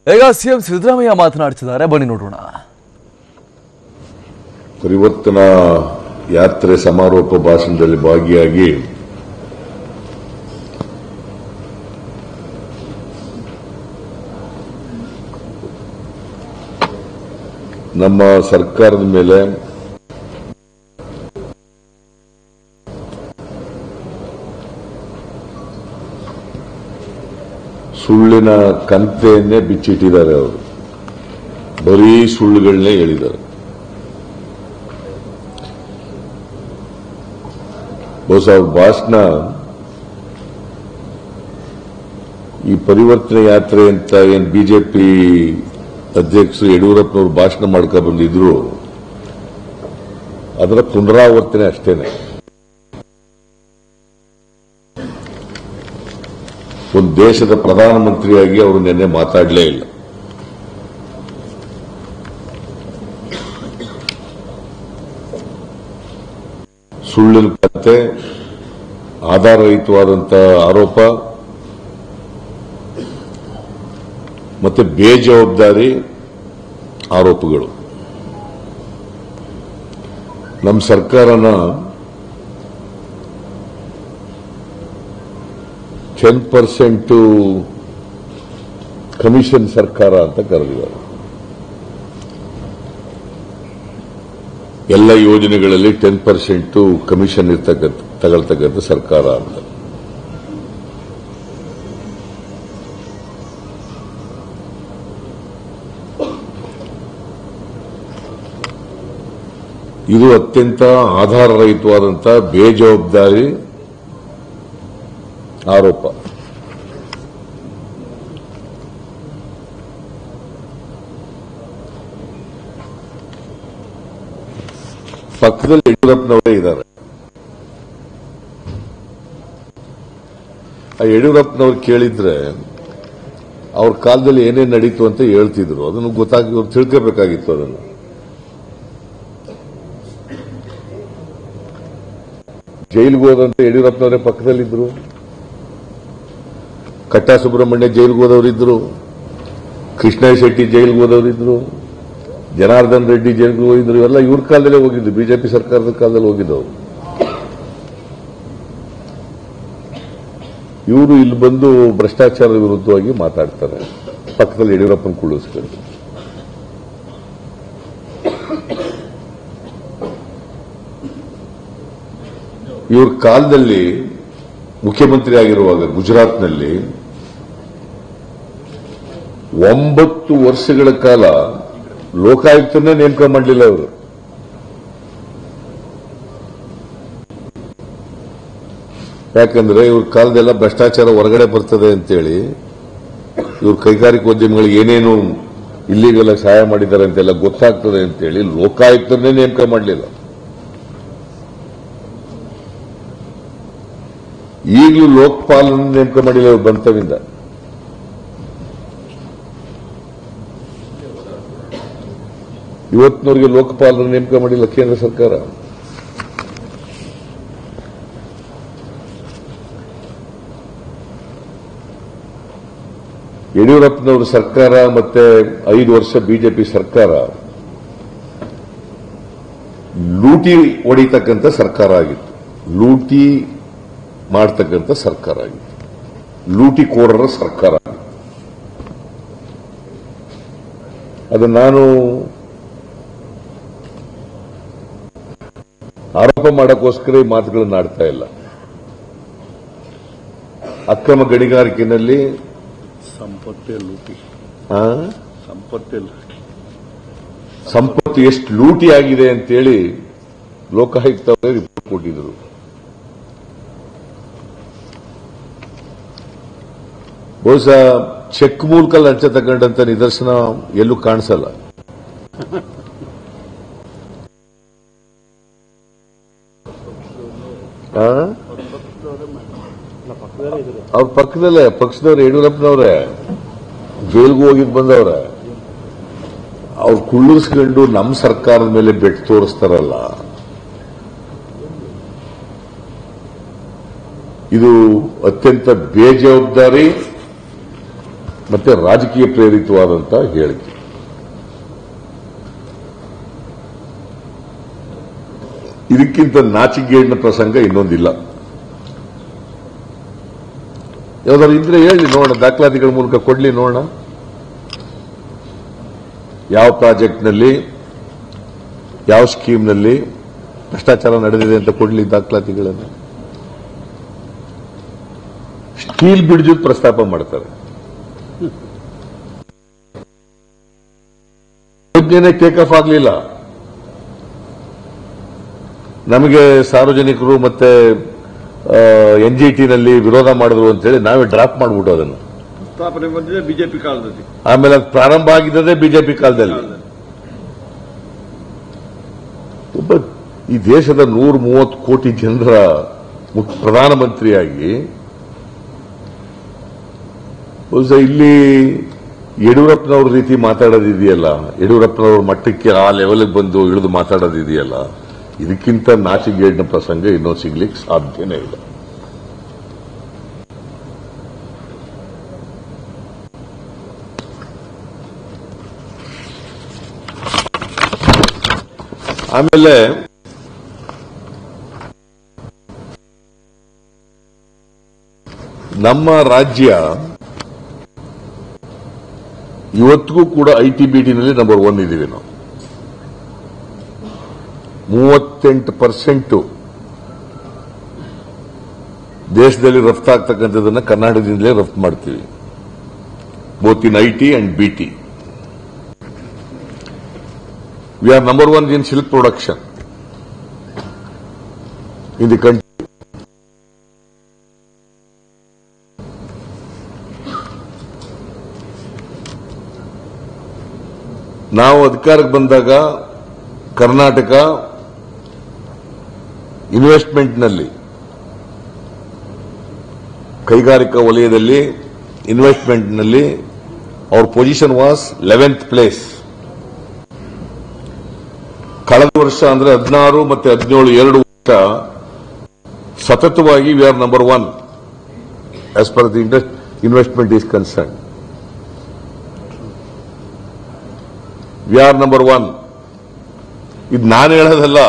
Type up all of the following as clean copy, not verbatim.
ಈಗ ಸಿಎಂ ಸಿದ್ದರಾಮಯ್ಯ ಮಾತನಾಡ್ತಿದ್ದಾರೆ, ಬನ್ನಿ ನೋಡೋಣ. ಪರಿವರ್ತನಾ ಯಾತ್ರೆ ಸಮಾರೋಪ ಭಾಷಣದಲ್ಲಿ ಭಾಗಿಯಾಗಿ ನಮ್ಮ ಸರ್ಕಾರದ ಮೇಲೆ ಸುಳ್ಳಿನ ಕಂತೆಯನ್ನೇ ಬಿಚ್ಚಿಟ್ಟಿದ್ದಾರೆ. ಅವರು ಬರೀ ಸುಳ್ಳುಗಳನ್ನೇ ಹೇಳಿದ್ದಾರೆ. ಬಹುಶಃ ಅವ್ರ ಭಾಷಣ ಈ ಪರಿವರ್ತನೆ ಯಾತ್ರೆ ಅಂತ ಏನ್ ಬಿಜೆಪಿ ಅಧ್ಯಕ್ಷರು ಯಡಿಯೂರಪ್ಪನವರು ಭಾಷಣ ಮಾಡ್ಕೊಂಡು ಬಂದಿದ್ರು, ಅದರ ಪುನರಾವರ್ತನೆ ಅಷ್ಟೇನೆ. ಒಂದು ದೇಶದ ಪ್ರಧಾನಮಂತ್ರಿಯಾಗಿ ಅವರು ನಿನ್ನೆ ಮಾತಾಡಲೇ ಇಲ್ಲ. ಸುಳ್ಳಿನ ಕತೆ, ಆಧಾರರಹಿತವಾದಂತಹ ಆರೋಪ ಮತ್ತೆ ಬೇಜವಾಬ್ದಾರಿ ಆರೋಪಗಳು. ನಮ್ಮ ಸರ್ಕಾರನ 10% ಕಮಿಷನ್ ಸರ್ಕಾರ ಅಂತ ಕರೆದಿದ್ದಾರೆ. ಎಲ್ಲ ಯೋಜನೆಗಳಲ್ಲಿ 10% ಕಮಿಷನ್ ತಗೊಳ್ತಕ್ಕಂಥ ಸರ್ಕಾರ ಅಂತ. ಇದು ಅತ್ಯಂತ ಆಧಾರರಹಿತವಾದಂತಹ ಬೇಜವಾಬ್ದಾರಿ ಆರೋಪ. ಪಕ್ಕದಲ್ಲಿ ಯಡಿಯೂರಪ್ಪನವರೇ ಇದ್ದಾರೆ. ಆ ಯಡಿಯೂರಪ್ಪನವ್ರು ಕೇಳಿದ್ರೆ ಅವ್ರ ಕಾಲದಲ್ಲಿ ಏನೇನು ನಡೀತು ಅಂತ ಹೇಳ್ತಿದ್ರು. ಅದನ್ನು ಗೊತ್ತಾಗಿ ತಿಳ್ಕೋಬೇಕಾಗಿತ್ತು. ಅದನ್ನು ಜೈಲಿಗೆ ಹೋದಂತ ಯಡಿಯೂರಪ್ಪನವರೇ ಪಕ್ಕದಲ್ಲಿದ್ರು. ಕಟ್ಟಾ ಸುಬ್ರಹ್ಮಣ್ಯ ಜೈಲಿಗೆ ಹೋದವರಿದ್ರು, ಕೃಷ್ಣ ಶೆಟ್ಟಿ ಜೈಲಿಗೆ ಹೋದವರಿದ್ರು, ಜನಾರ್ದನ್ ರೆಡ್ಡಿ ಜೈಲಿಗೆ ಹೋಗಿದ್ರು. ಇವೆಲ್ಲ ಇವ್ರ ಕಾಲದಲ್ಲೇ ಹೋಗಿದ್ದು, ಬಿಜೆಪಿ ಸರ್ಕಾರದ ಕಾಲದಲ್ಲಿ ಹೋಗಿದ್ದವರು. ಇವರು ಇಲ್ಲಿ ಬಂದು ಭ್ರಷ್ಟಾಚಾರದ ವಿರುದ್ಧವಾಗಿ ಮಾತಾಡ್ತಾರೆ, ಪಕ್ಕದಲ್ಲಿ ಯಡಿಯೂರಪ್ಪನ ಕುಳ್ಳಿಸ್ಕೊಂಡು. ಇವ್ರ ಕಾಲದಲ್ಲಿ ಮುಖ್ಯಮಂತ್ರಿ ಆಗಿರುವಾಗ ಗುಜರಾತ್ನಲ್ಲಿ 9 ವರ್ಷಗಳ ಕಾಲ ಲೋಕಾಯುಕ್ತನೇ ನೇಮಕ ಮಾಡಲಿಲ್ಲ ಅವರು. ಯಾಕಂದ್ರೆ ಇವ್ರ ಕಾಲದೆಲ್ಲ ಭ್ರಷ್ಟಾಚಾರ ಹೊರಗಡೆ ಬರ್ತದೆ ಅಂತೇಳಿ ಇವ್ರ ಕೈಗಾರಿಕೋದ್ಯಮಿಗಳಿಗೆ ಏನೇನು ಇಲ್ಲಿಗೆಲ್ಲ ಸಹಾಯ ಮಾಡಿದ್ದಾರೆ ಅಂತೆಲ್ಲ ಗೊತ್ತಾಗ್ತದೆ ಅಂತೇಳಿ ಲೋಕಾಯುಕ್ತನೇ ನೇಮಕ ಮಾಡಲಿಲ್ಲ. ಈಗಲೂ ಲೋಕಪಾಲನ್ನು ನೇಮಕ ಮಾಡಿಲ್ಲ ಇವರು ಬಂತವಿಂದ. ಇವತ್ತಿನವರಿಗೆ ಲೋಕಪಾಲನ್ನು ನೇಮಕ ಮಾಡಿಲ್ಲ ಕೇಂದ್ರ ಸರ್ಕಾರ. ಯಡಿಯೂರಪ್ಪನವರ ಸರ್ಕಾರ ಮತ್ತೆ 5 ವರ್ಷ ಬಿಜೆಪಿ ಸರ್ಕಾರ ಲೂಟಿ ಹೊಡಿತಕ್ಕಂಥ ಸರ್ಕಾರ ಆಗಿತ್ತು. ಲೂಟಿ ಮಾಡತಕ್ಕಂಥ ಸರ್ಕಾರ ಆಗಿತ್ತು. ಲೂಟಿಕೋರರ ಸರ್ಕಾರ. ಅದು ನಾನು ಆರೋಪ ಮಾಡೋಕ್ಕೋಸ್ಕರ ಈ ಮಾತುಗಳನ್ನು ಆಡ್ತಾ ಇಲ್ಲ. ಅಕ್ರಮ ಗಣಿಗಾರಿಕೆಯಲ್ಲಿ ಸಂಪತ್ತೇ ಲೂಟಿ, ಸಂಪತ್ತು ಎಷ್ಟು ಲೂಟಿ ಆಗಿದೆ ಅಂತೇಳಿ ಲೋಕಾಯುಕ್ತ ಅವರೇ ರಿಪೋರ್ಟ್ ಕೊಟ್ಟಿದ್ರು. ಬಹುಶಃ ಚೆಕ್ ಮೂಲಕ ಲಂಚ ತಗೊಂಡಂತ ನಿದರ್ಶನ ಎಲ್ಲೂ ಕಾಣಿಸಲ್ಲ. ಅವ್ರ ಪಕ್ಕದಲ್ಲೇ ಪಕ್ಷದವ್ರೆ, ಯಡಿಯೂರಪ್ಪನವ್ರೆ ಜೈಲ್ಗೂ ಹೋಗಿದ್ ಬಂದವ್ರೆ. ಅವ್ರು ಕುಳ್ಳಿಸ್ಕೊಂಡು ನಮ್ಮ ಸರ್ಕಾರದ ಮೇಲೆ ಬೆಟ್ಟು ತೋರಿಸ್ತಾರಲ್ಲ, ಇದು ಅತ್ಯಂತ ಬೇಜವಾಬ್ದಾರಿ ಮತ್ತೆ ರಾಜಕೀಯ ಪ್ರೇರಿತವಾದಂತಹ ಹೇಳಿಕೆ. ಇದಕ್ಕಿಂತ ನಾಚಿಕೆಗೇಡಿನ ಪ್ರಸಂಗ ಇನ್ನೊಂದಿಲ್ಲ. ಯಾವ್ದಾದ್ರು ಇದ್ರೆ ಹೇಳಿ ನೋಡೋಣ, ದಾಖಲಾತಿಗಳ ಮೂಲಕ ಕೊಡ್ಲಿ ನೋಡೋಣ. ಯಾವ ಪ್ರಾಜೆಕ್ಟ್ನಲ್ಲಿ ಯಾವ ಸ್ಕೀಮ್ನಲ್ಲಿ ಭ್ರಷ್ಟಾಚಾರ ನಡೆದಿದೆ ಅಂತ ಕೊಡ್ಲಿ ದಾಖಲಾತಿಗಳನ್ನು. ಸ್ಟೀಲ್ ಬ್ರಿಡ್ಜ್ ಪ್ರಸ್ತಾಪ ಮಾಡ್ತಾರೆ. ಯೋಜನೆ ಟೇಕ್ ಆಫ್ ಆಗಲಿಲ್ಲ. ನಮಗೆ ಸಾರ್ವಜನಿಕರು ಮತ್ತೆ ಎನ್ಜಿಟಿನಲ್ಲಿ ವಿರೋಧ ಮಾಡಿದ್ರು ಅಂತೇಳಿ ನಾವೇ ಡ್ರಾಪ್ ಮಾಡಿಬಿಟ್ಟು ಅದನ್ನು. ಸ್ಥಾಪನೆ ಬಂದಿದೆ ಬಿಜೆಪಿ ಕಾಲದಲ್ಲಿ, ಆಮೇಲೆ ಅದು ಪ್ರಾರಂಭ ಆಗಿದ್ದದೇ ಬಿಜೆಪಿ ಕಾಲದಲ್ಲಿ. ಒಬ್ಬ ಈ ದೇಶದ 130 ಕೋಟಿ ಜನರ ಪ್ರಧಾನಮಂತ್ರಿಯಾಗಿ ಇಲ್ಲಿ ಯಡಿಯೂರಪ್ಪನವ್ರ ರೀತಿ ಮಾತಾಡೋದಿದೆಯಲ್ಲ, ಯಡಿಯೂರಪ್ಪನವ್ರ ಮಟ್ಟಕ್ಕೆ ಆ ಲೆವೆಲ್ಗೆ ಬಂದು ಇಳಿದು ಮಾತಾಡೋದಿದೆಯಲ್ಲ, ಇದಕ್ಕಿಂತ ನಾಚಿಕೆಗೇಡಿನ ಪ್ರಸಂಗ ಇನ್ನೂ ಸಿಗ್ಲಿಕ್ಕೆ ಸಾಧ್ಯನೇ ಇಲ್ಲ. ಆಮೇಲೆ ನಮ್ಮ ರಾಜ್ಯ ಇವತ್ತಿಗೂ ಕೂಡ ಐಟಿ-ಬಿಟಿನಲ್ಲಿ ನಂಬರ್ 1 ಇದ್ದೀವಿ ನಾವು. 38% ದೇಶದಲ್ಲಿ ರಫ್ತಾಗ್ತಕ್ಕಂಥದ್ದನ್ನ ಕರ್ನಾಟಕದಿಂದಲೇ ರಫ್ತು ಮಾಡ್ತೀವಿ, both in IT and BT. We are number 1 in silk production in the country. ನಾವು ಅಧಿಕಾರಕ್ಕೆ ಬಂದಾಗ ಕರ್ನಾಟಕ ಇನ್ವೆಸ್ಟ್ಮೆಂಟ್ನಲ್ಲಿ, ಕೈಗಾರಿಕಾ ವಲಯದಲ್ಲಿ ಇನ್ವೆಸ್ಟ್ಮೆಂಟ್ನಲ್ಲಿ our position was 11th place. ಕಳೆದ ವರ್ಷ ಅಂದ್ರೆ 16 ಮತ್ತೆ 17 2 ವರ್ಷ ಸತತವಾಗಿ we are number 1 as per the investment is concern. We are number 1. ಇದು ನಾನು ಹೇಳೋದಲ್ಲ,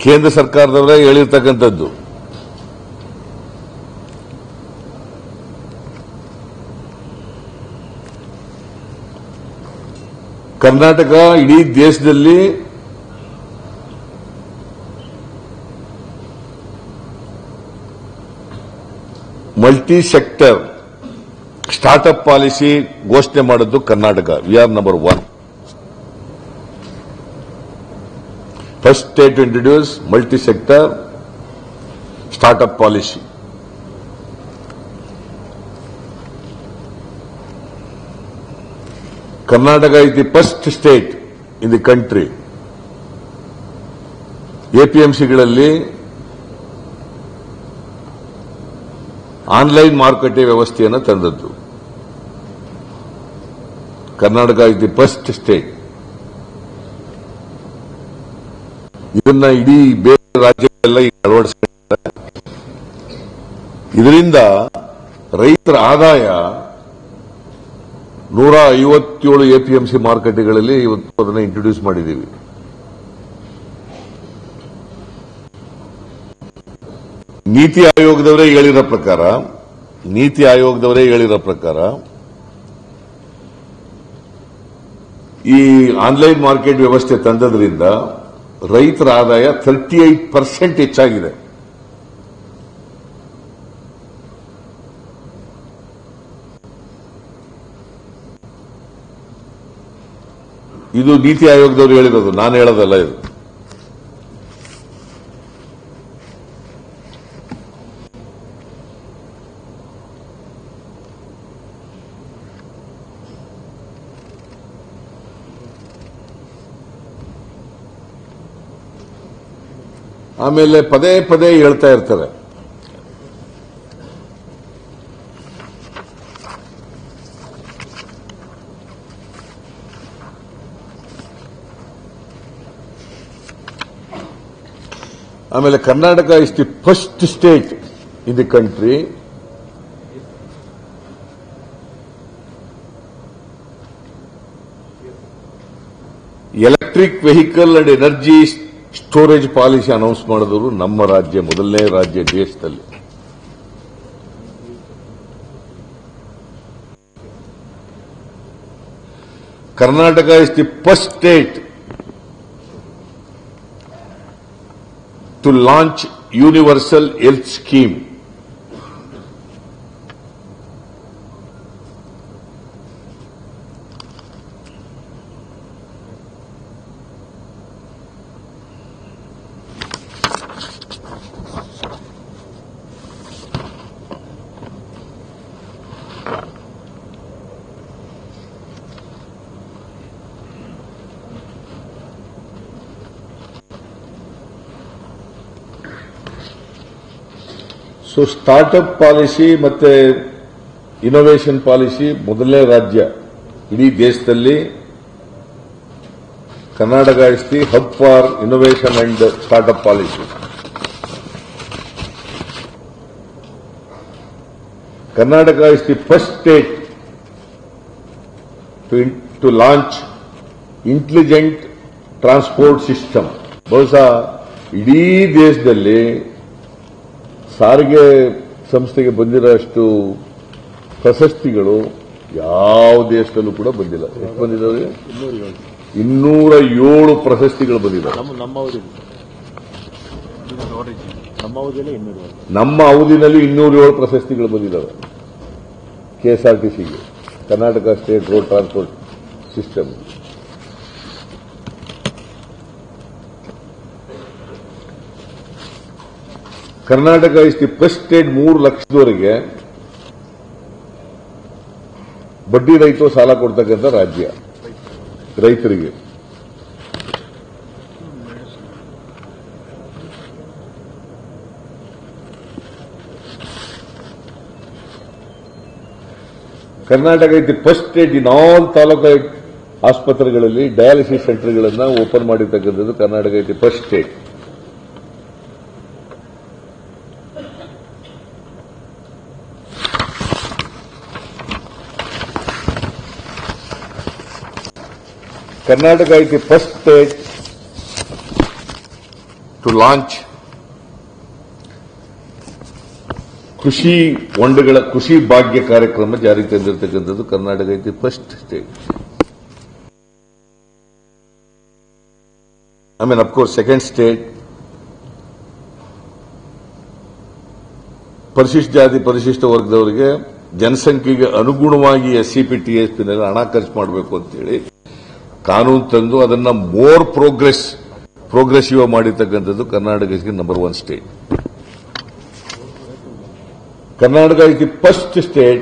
ಕೇಂದ್ರ ಸರ್ಕಾರದವರೇ ಹೇಳಿರ್ತಕ್ಕಂಥದ್ದು. ಕರ್ನಾಟಕ ಇಡೀ ದೇಶದಲ್ಲಿ ಮಲ್ಟಿ ಸೆಕ್ಟರ್ ಸ್ಟಾರ್ಟ್ಅಪ್ ಪಾಲಿಸಿ ಘೋಷಣೆ ಮಾಡಿದ್ದು Karnataka. We are number 1. First state to introduce multi sector startup policy. Karnataka is the first state in the country. ಎಪಿಎಂಸಿಗಳಲ್ಲಿ online ಮಾರುಕಟ್ಟೆ ವ್ಯವಸ್ಥೆಯನ್ನು ತಂದದ್ದು. Karnataka is the first state. ಇದನ್ನ ಇಡೀ ಬೇರೆ ರಾಜ್ಯಗಳೆಲ್ಲ ಅಳವಡಿಸಿದ್ದಾರೆ. ಇದರಿಂದ ರೈತರ ಆದಾಯ 157 ಎಪಿಎಂಸಿ ಮಾರುಕಟ್ಟೆಗಳಲ್ಲಿ ಇವತ್ತು ಅದನ್ನು ಇಂಟ್ರೊಡ್ಯೂಸ್ ಮಾಡಿದ್ದೀವಿ. ನೀತಿ ಆಯೋಗದವರೇ ಹೇಳಿರೋ ಪ್ರಕಾರ ಈ ಆನ್ಲೈನ್ ಮಾರ್ಕೆಟ್ ವ್ಯವಸ್ಥೆ ತಂದದ್ರಿಂದ ರೈತರ ಆದಾಯ 38% ಹೆಚ್ಚಾಗಿದೆ. ಇದು ನೀತಿ ಆಯೋಗದವರು ಹೇಳಿರೋದು, ನಾನು ಹೇಳೋದಲ್ಲ ಇದು. ಆಮೇಲೆ ಪದೇ ಪದೇ ಹೇಳ್ತಾ ಇರ್ತಾರೆ, ಆಮೇಲೆ Karnataka is the first state in the country electric vehicle and energy storage policy announce ಮಾಡಿದವರು ನಮ್ಮ ರಾಜ್ಯ, ಮೊದಲನೇ ರಾಜ್ಯ ದೇಶದಲ್ಲಿ. Karnataka is the first state to launch universal health scheme. So startup policy ಮತ್ತೆ ಇನೋವೇಷನ್ ಪಾಲಿಸಿ ಮೊದಲನೇ ರಾಜ್ಯ ಇಡೀ ದೇಶದಲ್ಲಿ. Karnataka is the hub for innovation and startup policy. Karnataka is the first state to launch intelligent transport system. ಬಹುಶಃ ಇಡೀ ದೇಶದಲ್ಲಿ ಸಾರಿಗೆ ಸಂಸ್ಥೆಗೆ ಬಂದಿರೋಷ್ಟು ಪ್ರಶಸ್ತಿಗಳು ಯಾವ ದೇಶದಲ್ಲೂ ಕೂಡ ಬಂದಿಲ್ಲ. ಎಷ್ಟು ಬಂದಿದ್ದಾವೆ? 207 ಪ್ರಶಸ್ತಿಗಳು ಬಂದಿದ್ದಾವೆ. ನಮ್ಮ ಅವಧಿನಲ್ಲಿ 207 ಪ್ರಶಸ್ತಿಗಳು ಬಂದಿದ್ದಾವೆ ಕೆಎಸ್ಆರ್ಟಿಸಿಗೆ, Karnataka state road transport system. Karnataka is the first state 3 ಲಕ್ಷದವರೆಗೆ ಬಡ್ಡಿ ರಹಿತ ಸಾಲ ಕೊಡ್ತಕ್ಕಂಥ ರಾಜ್ಯ ರೈತರಿಗೆ. Karnataka is the first state in all taluk ಆಸ್ಪತ್ರೆಗಳಲ್ಲಿ ಡಯಾಲಿಸಿಸ್ ಸೆಂಟರ್ಗಳನ್ನು ಓಪನ್ ಮಾಡಿರ್ತಕ್ಕಂಥದ್ದು Karnataka is the first state. Karnataka is the first state to launch ಕೃಷಿ ಹೊಂಡಗಳ ಕೃಷಿ ಭಾಗ್ಯ ಕಾರ್ಯಕ್ರಮ ಜಾರಿಗೆ ತಂದಿರತಕ್ಕಂಥದ್ದು Karnataka is the first state. I mean, of course, second state. ಪರಿಶಿಷ್ಟ ಜಾತಿ ಪರಿಶಿಷ್ಟ ವರ್ಗದವರಿಗೆ ಜನಸಂಖ್ಯೆಗೆ ಅನುಗುಣವಾಗಿ ಎಸ್ಸಿಪಿ ಟಿಎಸ್ಪಿನಲ್ಲಿ ಹಣ ಖರ್ಚು ಮಾಡಬೇಕು ಅಂತೇಳಿ ಕಾನೂನು ತಂದು ಅದನ್ನ ಮೋರ್ ಪ್ರೋಗ್ರೆಸಿವ್ ಮಾಡಿರ್ತಕ್ಕಂಥದ್ದು Karnataka number 1 state. Karnataka is the first state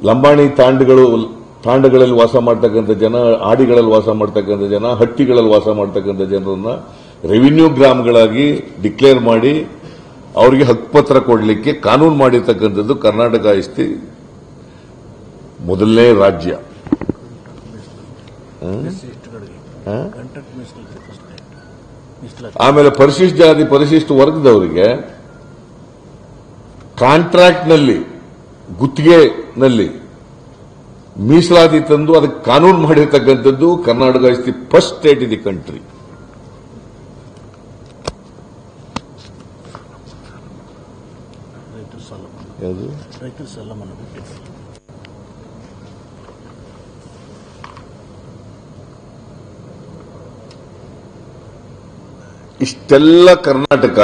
Lambani ತಾಂಡಗಳಲ್ಲಿ ವಾಸ ಮಾಡ್ತಕ್ಕಂಥ ಜನ, ಆಡಿಗಳಲ್ಲಿ ವಾಸ ಮಾಡ್ತಕ್ಕಂಥ ಜನ, ಹಟ್ಟಿಗಳಲ್ಲಿ ವಾಸ ಮಾಡ್ತಕ್ಕಂಥ ಜನರನ್ನ ರೆವಿನ್ಯೂ ಗ್ರಾಮಗಳಾಗಿ ಡಿಕ್ಲೇರ್ ಮಾಡಿ ಅವರಿಗೆ ಹಕ್ಕುಪತ್ರ ಕೊಡಲಿಕ್ಕೆ ಕಾನೂನು ಮಾಡಿರ್ತಕ್ಕಂಥದ್ದು ಕರ್ನಾಟಕ ಇಸ್ ದಿ ಮೊದಲನೇ ರಾಜ್ಯ. ಆಮೇಲೆ ಪರಿಶಿಷ್ಟ ಜಾತಿ ಪರಿಶಿಷ್ಟ ವರ್ಗದವರಿಗೆ ಕಾಂಟ್ರಾಕ್ಟ್ನಲ್ಲಿ ಗುತ್ತಿಗೆನಲ್ಲಿ ಮೀಸಲಾತಿ ತಂದು ಅದಕ್ಕೆ ಕಾನೂನು ಮಾಡಿರ್ತಕ್ಕಂಥದ್ದು Karnataka is the first state in the country. ಇಷ್ಟೆಲ್ಲ ಕರ್ನಾಟಕ.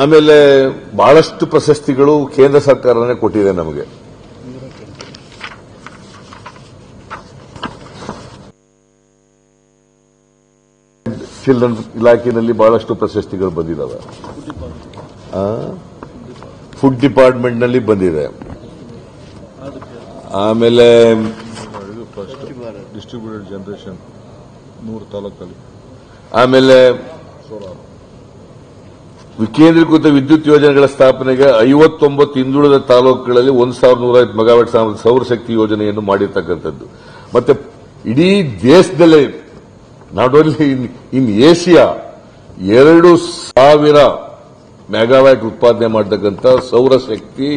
ಆಮೇಲೆ ಬಹಳಷ್ಟು ಪ್ರಶಸ್ತಿಗಳು ಕೇಂದ್ರ ಸರ್ಕಾರನೇ ಕೊಟ್ಟಿದೆ ನಮಗೆ. ಚಿಲ್ಡ್ರನ್ ಇಲಾಖೆಯಲ್ಲಿ ಬಹಳಷ್ಟು ಪ್ರಶಸ್ತಿಗಳು ಬಂದಿದ್ದಾವೆ. ಫುಡ್ ಡಿಪಾರ್ಟ್ಮೆಂಟ್ನಲ್ಲಿ ಬಂದಿದೆ. ಆಮೇಲೆ ಡಿಸ್ಟ್ರಿಬ್ಯೂಟೆಡ್ ಜನರೇಷನ್ 3 ತಾಲೂಕಲ್ಲಿ. ಆಮೇಲೆ ವಿಕೇಂದ್ರೀಕೃತ ವಿದ್ಯುತ್ ಯೋಜನೆಗಳ ಸ್ಥಾಪನೆಗೆ 59 ಹಿಂದುಳಿದ ತಾಲೂಕುಗಳಲ್ಲಿ 1150 ಮೆಗಾವ್ಯಾಟ್ ಸೌರಶಕ್ತಿ ಯೋಜನೆಯನ್ನು ಮಾಡಿರ್ತಕ್ಕಂಥದ್ದು. ಮತ್ತೆ ಇಡೀ ದೇಶದಲ್ಲೇ not only in Asia 2000 megawatt ಉತ್ಪಾದನೆ ಮಾಡತಕ್ಕಂಥ ಸೌರಶಕ್ತಿ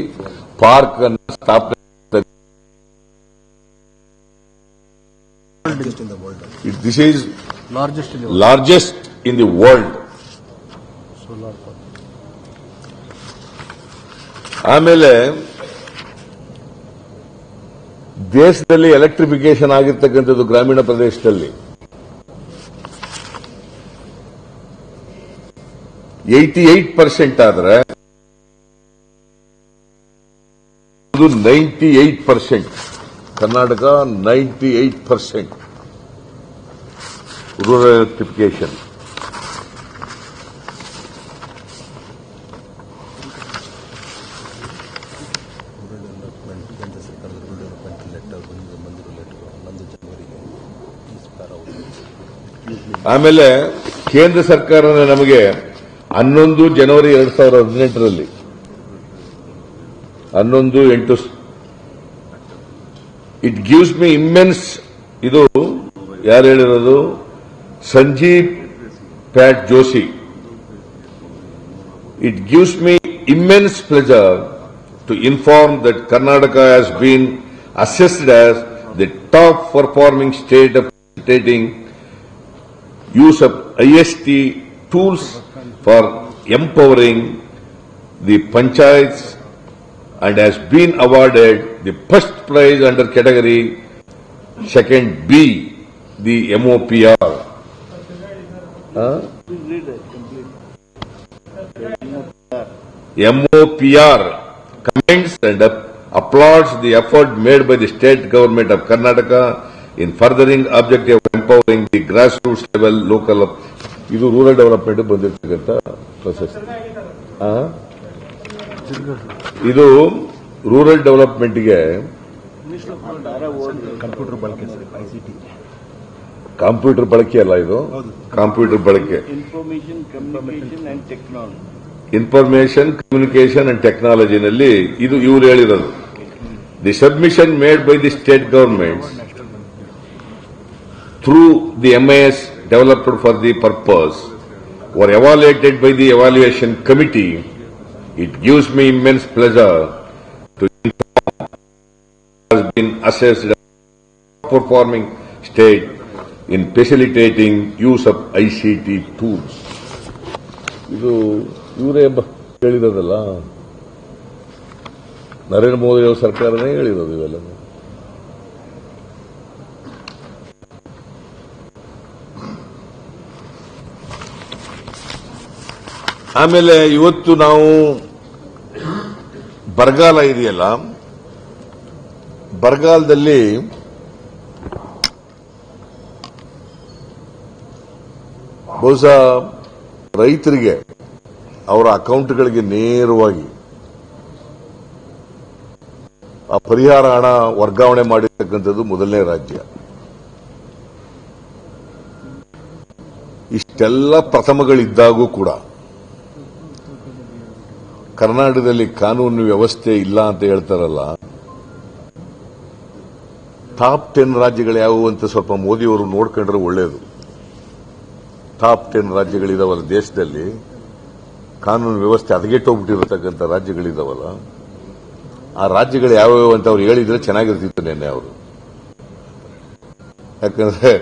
ಪಾರ್ಕ್ ಅನ್ನು ಸ್ಥಾಪನೆ This is largest largest in the world. ಆಮೇಲೆ ದೇಶದಲ್ಲಿ ಎಲೆಕ್ಟ್ರಿಫಿಕೇಶನ್ ಆಗಿರ್ತಕ್ಕಂಥದ್ದು ಗ್ರಾಮೀಣ ಪ್ರದೇಶದಲ್ಲಿ 88% ಆದ್ರೆ 98%. Karnataka 98% rural electrification. ಆಮೇಲೆ ಕೇಂದ್ರ ಸರ್ಕಾರ ನಮಗೆ 11 ಜನವರಿ 2018ರಲ್ಲಿ 11/8 ಇಟ್ ಗಿವ್ಸ್ ಮಿ ಇಮ್ಮೆನ್ಸ್. ಇದು ಯಾರು ಹೇಳಿರೋದು? ಸಂಜೀವ್ ಪ್ಯಾಟ್ Joshi. It gives me immense pleasure to inform that Karnataka has been assessed as the top performing state of stating use of IST tools for empowering the panchayats and has been awarded the first prize under category second B, the MOPR. MOPR commends and applauds the effort made by the state government of Karnataka in furthering objective of empowering the grassroots level local. ಇದು rural development ಬಂದಿರ್ತಕ್ಕಂಥ ಪ್ರಶಸ್ತಿ. ಇದು rural ಡೆವಲಪ್ಮೆಂಟ್ಗೆ computer ಬಳಕೆ ಅಲ್ಲ, ಇದು computer ಬಳಕೆ. Information communication and ಟೆಕ್ನಾಲಜಿನಲ್ಲಿ ಇದು ಇವರು ಹೇಳಿರೋದು. The submission made by the state governments through the MIS developed for the purpose were evaluated by the evaluation committee. It gives me immense pleasure to inform has been assessed as performing state in facilitating use of ICT tools. ಇದು ಇವರೇ ಹೇಳಿರೋದಲ್ಲ, ನರೇಂದ್ರ ಮೋದಿ ಅವರ ಸರ್ಕಾರನೇ ಹೇಳಿರೋದು ಇವೆಲ್ಲ. ಆಮೇಲೆ ಇವತ್ತು ನಾವು ಬರಗಾಲ ಇದೆಯಲ್ಲ, ಬರಗಾಲದಲ್ಲಿ ಬಹುಶಃ ರೈತರಿಗೆ ಅವರ ಅಕೌಂಟ್ಗಳಿಗೆ ನೇರವಾಗಿ ಆ ಪರಿಹಾರ ಹಣ ವರ್ಗಾವಣೆ ಮಾಡಿರ್ತಕ್ಕಂಥದ್ದು ಮೊದಲನೇ ರಾಜ್ಯ. ಇಷ್ಟೆಲ್ಲ ಪ್ರಥಮಗಳಿದ್ದಾಗೂ ಕೂಡ ಕರ್ನಾಟಕದಲ್ಲಿ ಕಾನೂನು ವ್ಯವಸ್ಥೆ ಇಲ್ಲ ಅಂತ ಹೇಳ್ತಾರಲ್ಲ. ಟಾಪ್ 10 ರಾಜ್ಯಗಳು ಯಾವುವು ಅಂತ ಸ್ವಲ್ಪ ಮೋದಿಯವರು ನೋಡ್ಕೊಂಡ್ರೆ ಒಳ್ಳೆಯದು. ಟಾಪ್ 10 ರಾಜ್ಯಗಳಿದಾವಲ್ಲ ದೇಶದಲ್ಲಿ, ಕಾನೂನು ವ್ಯವಸ್ಥೆ ಹದಗೆಟ್ಟೋಗ್ಬಿಟ್ಟಿರತಕ್ಕಂಥ ರಾಜ್ಯಗಳಿದಾವಲ್ಲ, ಆ ರಾಜ್ಯಗಳು ಯಾವ್ಯಾವ ಅಂತ ಅವ್ರು ಹೇಳಿದ್ರೆ ಚೆನ್ನಾಗಿರ್ತಿತ್ತು ನೆನ್ನೆ ಅವರು. ಯಾಕಂದ್ರೆ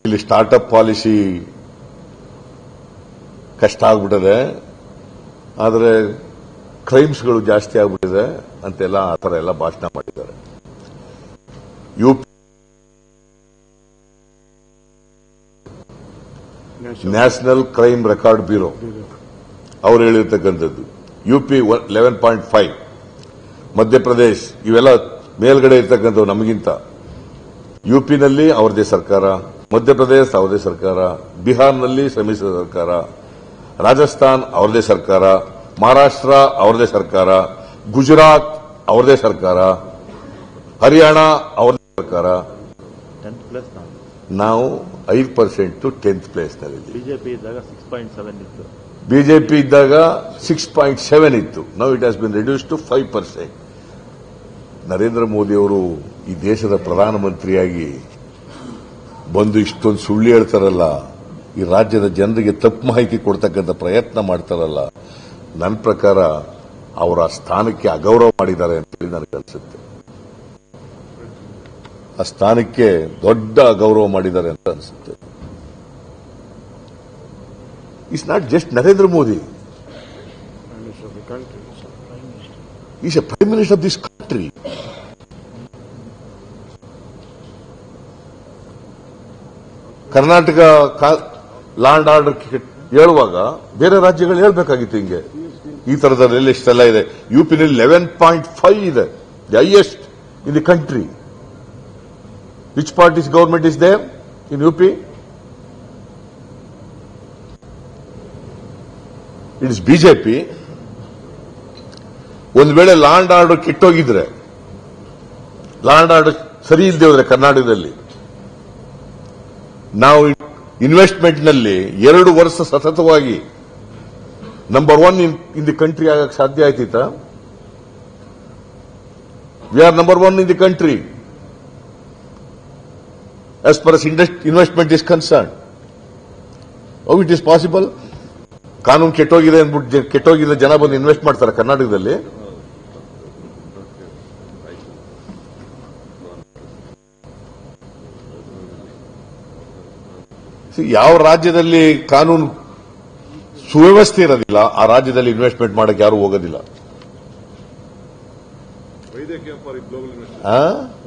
ಇಲ್ಲಿ ಸ್ಟಾರ್ಟ್ಅಪ್ ಪಾಲಿಸಿ ಕಷ್ಟ ಆಗ್ಬಿಟ್ಟದೆ, ಆದರೆ ಕ್ರೈಮ್ಸ್ಗಳು ಜಾಸ್ತಿ ಆಗ್ಬಿಟ್ಟಿದೆ ಅಂತೆಲ್ಲ ಆ ಥರ ಎಲ್ಲ ಭಾಷಣ ಮಾಡಿದ್ದಾರೆ. ನ್ಯಾಷನಲ್ ಕ್ರೈಮ್ ರೆಕಾರ್ಡ್ ಬ್ಯೂರೋ ಅವರು ಹೇಳಿರ್ತಕ್ಕಂಥದ್ದು. ಯುಪಿ 11.5, ಮಧ್ಯಪ್ರದೇಶ್ ಇವೆಲ್ಲ ಮೇಲ್ಗಡೆ ಇರ್ತಕ್ಕಂಥವು ನಮಗಿಂತ. ಯುಪಿನಲ್ಲಿ ಅವರದೇ ಸರ್ಕಾರ, ಮಧ್ಯಪ್ರದೇಶ ಅವರದೇ ಸರ್ಕಾರ, ಬಿಹಾರ್ನಲ್ಲಿ ಸಮ್ಮಿಶ್ರ ಸರ್ಕಾರ, ರಾಜಸ್ಥಾನ್ ಅವರದೇ ಸರ್ಕಾರ, ಮಹಾರಾಷ್ಟ್ರ ಅವರದೇ ಸರ್ಕಾರ, ಗುಜರಾತ್ ಅವರದೇ ಸರ್ಕಾರ, ಹರಿಯಾಣ ಅವರದೇ ಸರ್ಕಾರ. ನಾವು 5% 10th ಪ್ಲೇಸ್ನಲ್ಲಿದ್ದೀವಿ. ಬಿಜೆಪಿ ಇದ್ದಾಗ 6.7 ಇತ್ತು. Now it has been reduce to 5%. Narendra Modi ಅವರು ಈ ದೇಶದ ಪ್ರಧಾನಮಂತ್ರಿಯಾಗಿ ಬಂದು ಇಷ್ಟೊಂದು ಸುಳ್ಳು ಹೇಳ್ತಾರಲ್ಲ, ಈ ರಾಜ್ಯದ ಜನರಿಗೆ ತಪ್ಪು ಮಾಹಿತಿ ಕೊಡ್ತಕ್ಕಂಥ ಪ್ರಯತ್ನ ಮಾಡ್ತಾರಲ್ಲ, ನನ್ನ ಪ್ರಕಾರ ಅವರ ಸ್ಥಾನಕ್ಕೆ ಅಗೌರವ ಮಾಡಿದ್ದಾರೆ ಅಂತೇಳಿ ನನಗೆ ಅನಿಸುತ್ತೆ. ಆ ಸ್ಥಾನಕ್ಕೆ ದೊಡ್ಡ ಗೌರವ ಮಾಡಿದ್ದಾರೆ ಅಂತ ಅನಿಸುತ್ತೆ. It's not just Narendra Modi, is A prime minister of this country. Karnataka land order ಹೇಳುವಾಗ ಬೇರೆ ರಾಜ್ಯಗಳು ಹೇಳ್ಬೇಕಾಗಿತ್ತು. ಹಿಂಗೆ ಈ ತರದ ಲಿಸ್ಟ್ ಎಲ್ಲ ಇದೆ. ಯುಪಿನಲ್ಲಿ 11.5 ಇದೆ, the highest in the country. Which parties government is there in UP? It is BJP. ಒಂದು ವೇಳೆ ಲ್ಯಾಂಡ್ ಆರ್ಡರ್ ಕೆಟ್ಟೋಗಿದ್ರೆ, ಲ್ಯಾಂಡ್ ಆರ್ಡರ್ ಸರಿ ಇಲ್ಲದೆ ಹೋದ್ರೆ ಕರ್ನಾಟಕದಲ್ಲಿ, ನಾವು ಇನ್ವೆಸ್ಟ್ಮೆಂಟ್ ನಲ್ಲಿ 2 ವರ್ಷ ಸತತವಾಗಿ ನಂಬರ್ 1 ಇನ್ ದಿ ಕಂಟ್ರಿ ಆಗಕ್ಕೆ ಸಾಧ್ಯ ಆಯ್ತಿತ್ತ? We are number 1 in the country as far as investment is concern. How it is possible? ಕಾನೂನು ಕೆಟ್ಟೋಗಿದೆ ಅಂದ್ಬಿಟ್ಟು ಕೆಟ್ಟೋಗಿದ್ದ ಜನ ಬಂದು ಇನ್ವೆಸ್ಟ್ ಮಾಡ್ತಾರೆ ಕರ್ನಾಟಕದಲ್ಲಿ. ಯಾವ ರಾಜ್ಯದಲ್ಲಿ ಕಾನೂನು ಸುವ್ಯವಸ್ಥೆ ಇರೋದಿಲ್ಲ ಆ ರಾಜ್ಯದಲ್ಲಿ ಇನ್ವೆಸ್ಟ್ಮೆಂಟ್ ಮಾಡಕ್ಕೆ ಯಾರು ಹೋಗೋದಿಲ್ಲ.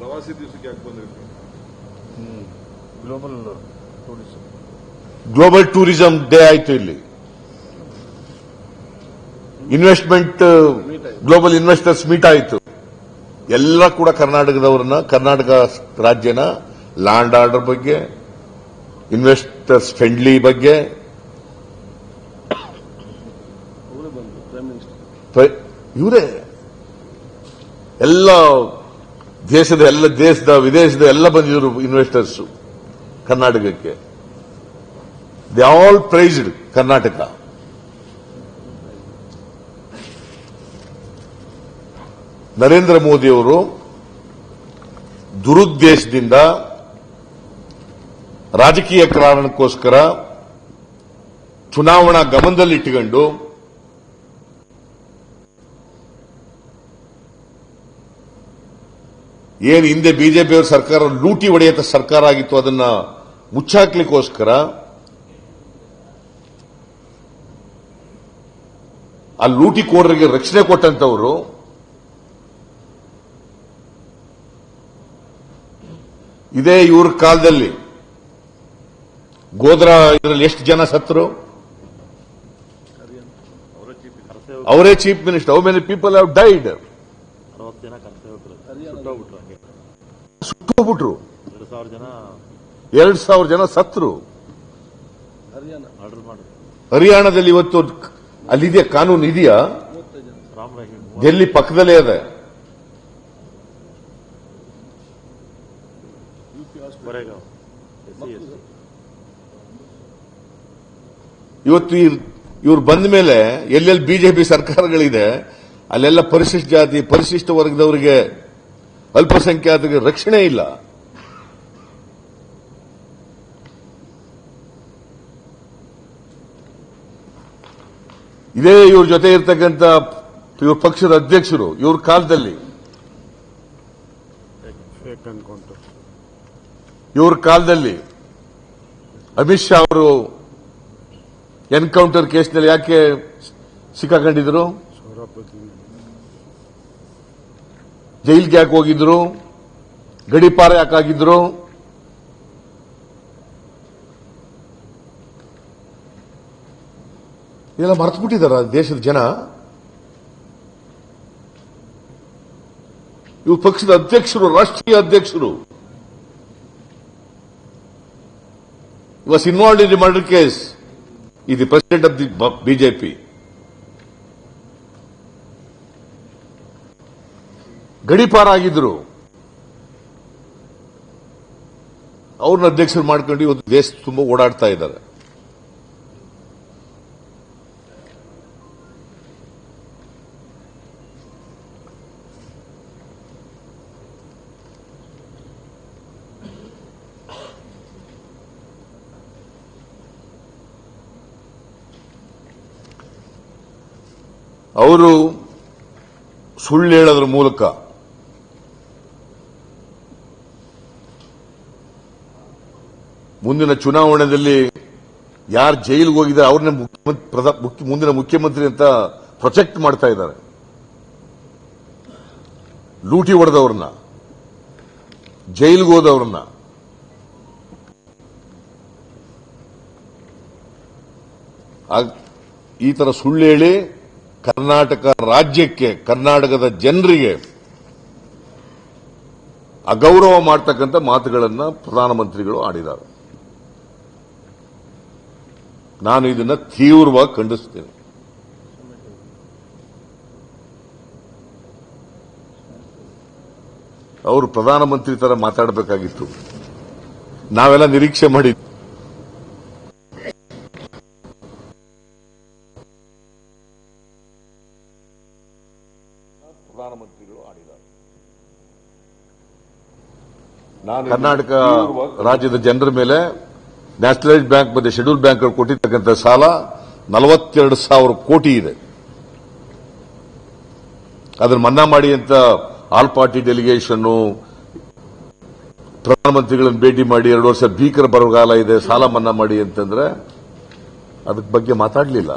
ಪ್ರವಾಸಿ ದಿವಸಕ್ಕೆ ಯಾಕೆ ಬಂದಿರ್ತೀವಿ? ಗ್ಲೋಬಲ್ ಟೂರಿಸಂ ಡೇ ಆಯ್ತು ಇಲ್ಲಿ. ಇನ್ವೆಸ್ಟ್ಮೆಂಟ್ ಗ್ಲೋಬಲ್ ಇನ್ವೆಸ್ಟರ್ಸ್ ಮೀಟ್ ಆಯಿತು. ಎಲ್ಲ ಕೂಡ ಕರ್ನಾಟಕದವರನ್ನ, ಕರ್ನಾಟಕ ರಾಜ್ಯನ ಲ್ಯಾಂಡ್ ಆರ್ಡರ್ ಬಗ್ಗೆ, ಇನ್ವೆಸ್ಟರ್ಸ್ ಫ್ರೆಂಡ್ಲಿ ಬಗ್ಗೆ, ಇವರೇ ಎಲ್ಲ ದೇಶದ ವಿದೇಶದ ಎಲ್ಲ ಬಂದಿದ್ರು ಇನ್ವೆಸ್ಟರ್ಸ್ ಕರ್ನಾಟಕಕ್ಕೆ. They all priced Karnataka. Narendra ಮೋದಿಯವರು ದುರುದ್ದೇಶದಿಂದ ರಾಜಕೀಯ ಕಾರಣಕ್ಕೋಸ್ಕರ ಚುನಾವಣಾ ಗಮನದಲ್ಲಿಟ್ಟುಕೊಂಡು ಏನು ಹಿಂದೆ ಬಿಜೆಪಿಯವರ ಸರ್ಕಾರ ಲೂಟಿ ಹೊಡೆಯತ ಸರ್ಕಾರ ಆಗಿತ್ತು, ಅದನ್ನ ಮುಚ್ಚಾಕ್ಲಿಕ್ಕೋಸ್ಕರ ಆ ಲೂಟಿಕೋರರಿಗೆ ರಕ್ಷಣೆ ಕೊಟ್ಟಂತವರು ಇದೇ ಇವ್ರ ಕಾಲದಲ್ಲಿ ಗೋಧ್ರಾ ಇದರಲ್ಲಿ ಎಷ್ಟು ಜನ ಸತ್ತರು? ಅವರೇ chief minister. How many people have died? ಸುಟ್ಟೋಗ್ಬಿಟ್ರು. 2,000 ಜನ ಸತ್ರು. ಹರಿಯಾಣದಲ್ಲಿ ಇವತ್ತು ಅಲ್ಲಿದೆಯಾ ಕಾನೂನು? ಇದೆಯಾ? ಡೆಲ್ಲಿ ಪಕ್ಕದಲ್ಲೇ ಇದೆ. ಇವತ್ತು ಇವ್ರು ಬಂದ ಮೇಲೆ ಎಲ್ಲೆಲ್ಲಿ ಬಿಜೆಪಿ ಸರ್ಕಾರಗಳಿದೆ ಅಲ್ಲೆಲ್ಲ ಪರಿಶಿಷ್ಟ ಜಾತಿ, ಪರಿಶಿಷ್ಟ ವರ್ಗದವರಿಗೆ, ಅಲ್ಪಸಂಖ್ಯಾತರಿಗೆ ರಕ್ಷಣೆ ಇಲ್ಲ. ಇದೇ ಇವ್ರ ಜೊತೆ ಇರ್ತಕ್ಕಂಥ ಇವ್ರ ಪಕ್ಷದ ಅಧ್ಯಕ್ಷರು ಇವ್ರ ಕಾಲದಲ್ಲಿ, ಅಮಿತ್ ಶಾ ಅವರು ಎನ್ಕೌಂಟರ್ ಕೇಸ್ನಲ್ಲಿ ಯಾಕೆ ಸಿಕ್ಕಾಕೊಂಡಿದ್ರು? ಜೈಲ್ಗೆ ಯಾಕೆ ಹೋಗಿದ್ರು? ಗಡೀಪಾರ ಯಾಕಾಗಿದ್ರು? ಇದೆಲ್ಲ ಮರೆತುಬಿಟ್ಟಿದಾರ ದೇಶದ ಜನ. ಇವ್ರ ಪಕ್ಷದ ಅಧ್ಯಕ್ಷರು, ರಾಷ್ಟ್ರೀಯ ಅಧ್ಯಕ್ಷರು, was involved in the murder case. He is the president of the BJP. ಗಡೀಪಾರ ಆಗಿದ್ರು. ಅವ್ರನ್ನ ಅಧ್ಯಕ್ಷರು ಮಾಡ್ಕೊಂಡು ಇವತ್ತು ದೇಶ ತುಂಬಾ ಓಡಾಡ್ತಾ ಇದ್ದಾರೆ. ಅವರು ಸುಳ್ಳು ಹೇಳೋದ್ರ ಮೂಲಕ ಮುಂದಿನ ಚುನಾವಣೆಯಲ್ಲಿ ಯಾರು ಜೈಲಿಗೆ ಹೋಗಿದ್ದಾರೆ ಅವ್ರನ್ನ ಮುಂದಿನ ಮುಖ್ಯಮಂತ್ರಿ ಅಂತ ಪ್ರೊಜೆಕ್ಟ್ ಮಾಡ್ತಾ ಇದ್ದಾರೆ. ಲೂಟಿ ಹೊಡೆದವ್ರನ್ನ, ಜೈಲಿಗೆ ಹೋದವ್ರನ್ನ. ಈ ತರ ಸುಳ್ಳು ಹೇಳಿ ಕರ್ನಾಟಕ ರಾಜ್ಯಕ್ಕೆ, ಕರ್ನಾಟಕದ ಜನರಿಗೆ ಅಗೌರವ ಮಾಡ್ತಕ್ಕಂಥ ಮಾತುಗಳನ್ನು ಪ್ರಧಾನಮಂತ್ರಿಗಳು ಆಡಿದ್ದಾರೆ. ನಾನು ಇದನ್ನ ತೀವ್ರವಾಗಿ ಖಂಡಿಸ್ತೇನೆ. ಅವರು ಪ್ರಧಾನಮಂತ್ರಿ ತರ ಮಾತಾಡಬೇಕಾಗಿತ್ತು. ನಾವೆಲ್ಲ ನಿರೀಕ್ಷೆ ಮಾಡಿದ್ವಿ. ಪ್ರಧಾನಮಂತ್ರಿಗಳು ಆಡಿದ್ದಾರೆ. ಕರ್ನಾಟಕ ರಾಜ್ಯದ ಜನರ ಮೇಲೆ ನ್ಯಾಷನಲೈಸ್ಡ್ ಬ್ಯಾಂಕ್ ಮತ್ತು ಶೆಡ್ಯೂಲ್ ಬ್ಯಾಂಕ್ ಕೊಟ್ಟಿರ್ತಕ್ಕಂಥ ಸಾಲ 42,000 ಕೋಟಿ ಇದೆ. ಅದನ್ನು ಮನ್ನಾ ಮಾಡಿ ಅಂತ ಆಲ್ ಪಾರ್ಟಿ ಡೆಲಿಗೇಷನ್ ಪ್ರಧಾನಮಂತ್ರಿಗಳನ್ನು ಭೇಟಿ ಮಾಡಿ 2 ವರ್ಷ ಭೀಕರ ಬರಗಾಲ ಇದೆ, ಸಾಲ ಮನ್ನಾ ಮಾಡಿ ಅಂತಂದ್ರೆ ಅದಕ್ಕೆ ಬಗ್ಗೆ ಮಾತಾಡಲಿಲ್ಲ,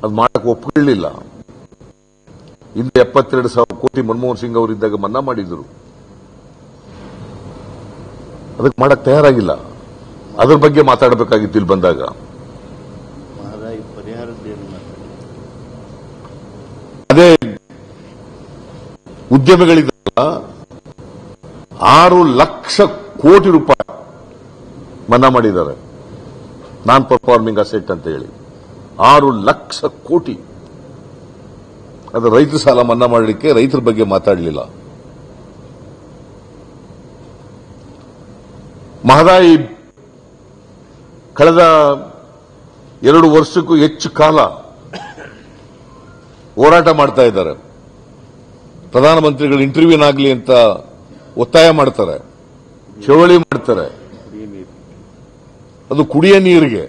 ಅದು ಮಾಡಕ್ಕೆ ಒಪ್ಕೊಳ್ಳಿಲ್ಲ. ಹಿಂದೆ 72,000 ಕೋಟಿ ಮನಮೋಹನ್ ಸಿಂಗ್ ಅವರಿದ್ದಾಗ ಮನ್ನಾ ಮಾಡಿದ್ರು, ಅದಕ್ಕೆ ಮಾಡಕ್ ತಯಾರಾಗಿಲ್ಲ. ಅದ್ರ ಬಗ್ಗೆ ಮಾತಾಡಬೇಕಾಗಿತ್ತು ಇಲ್ಲಿ ಬಂದಾಗ. ಅದೇ ಉದ್ಯಮಿಗಳಿಂದ 6 ಲಕ್ಷ ಕೋಟಿ ರೂಪಾಯಿ ಮನ್ನಾ ಮಾಡಿದ್ದಾರೆ, ನಾನ್ ಪರ್ಫಾರ್ಮಿಂಗ್ ಅಸೆಟ್ ಅಂತ ಹೇಳಿ. 6 ಲಕ್ಷ ಕೋಟಿ. ಅದು ರೈತರ ಸಾಲ ಮನ್ನಾ ಮಾಡಲಿಕ್ಕೆ ರೈತರ ಬಗ್ಗೆ ಮಾತಾಡಲಿಲ್ಲ. ಮಹದಾಯಿ ಕಳೆದ 2 ವರ್ಷಕ್ಕೂ ಹೆಚ್ಚು ಕಾಲ ಹೋರಾಟ ಮಾಡ್ತಾ ಇದ್ದಾರೆ. ಪ್ರಧಾನಮಂತ್ರಿಗಳು ಇಂಟರ್ವ್ಯೂನ್ ಆಗಲಿ ಅಂತ ಒತ್ತಾಯ ಮಾಡ್ತಾರೆ, ಚಳವಳಿ ಮಾಡ್ತಾರೆ. ಅದು ಕುಡಿಯ ನೀರಿಗೆ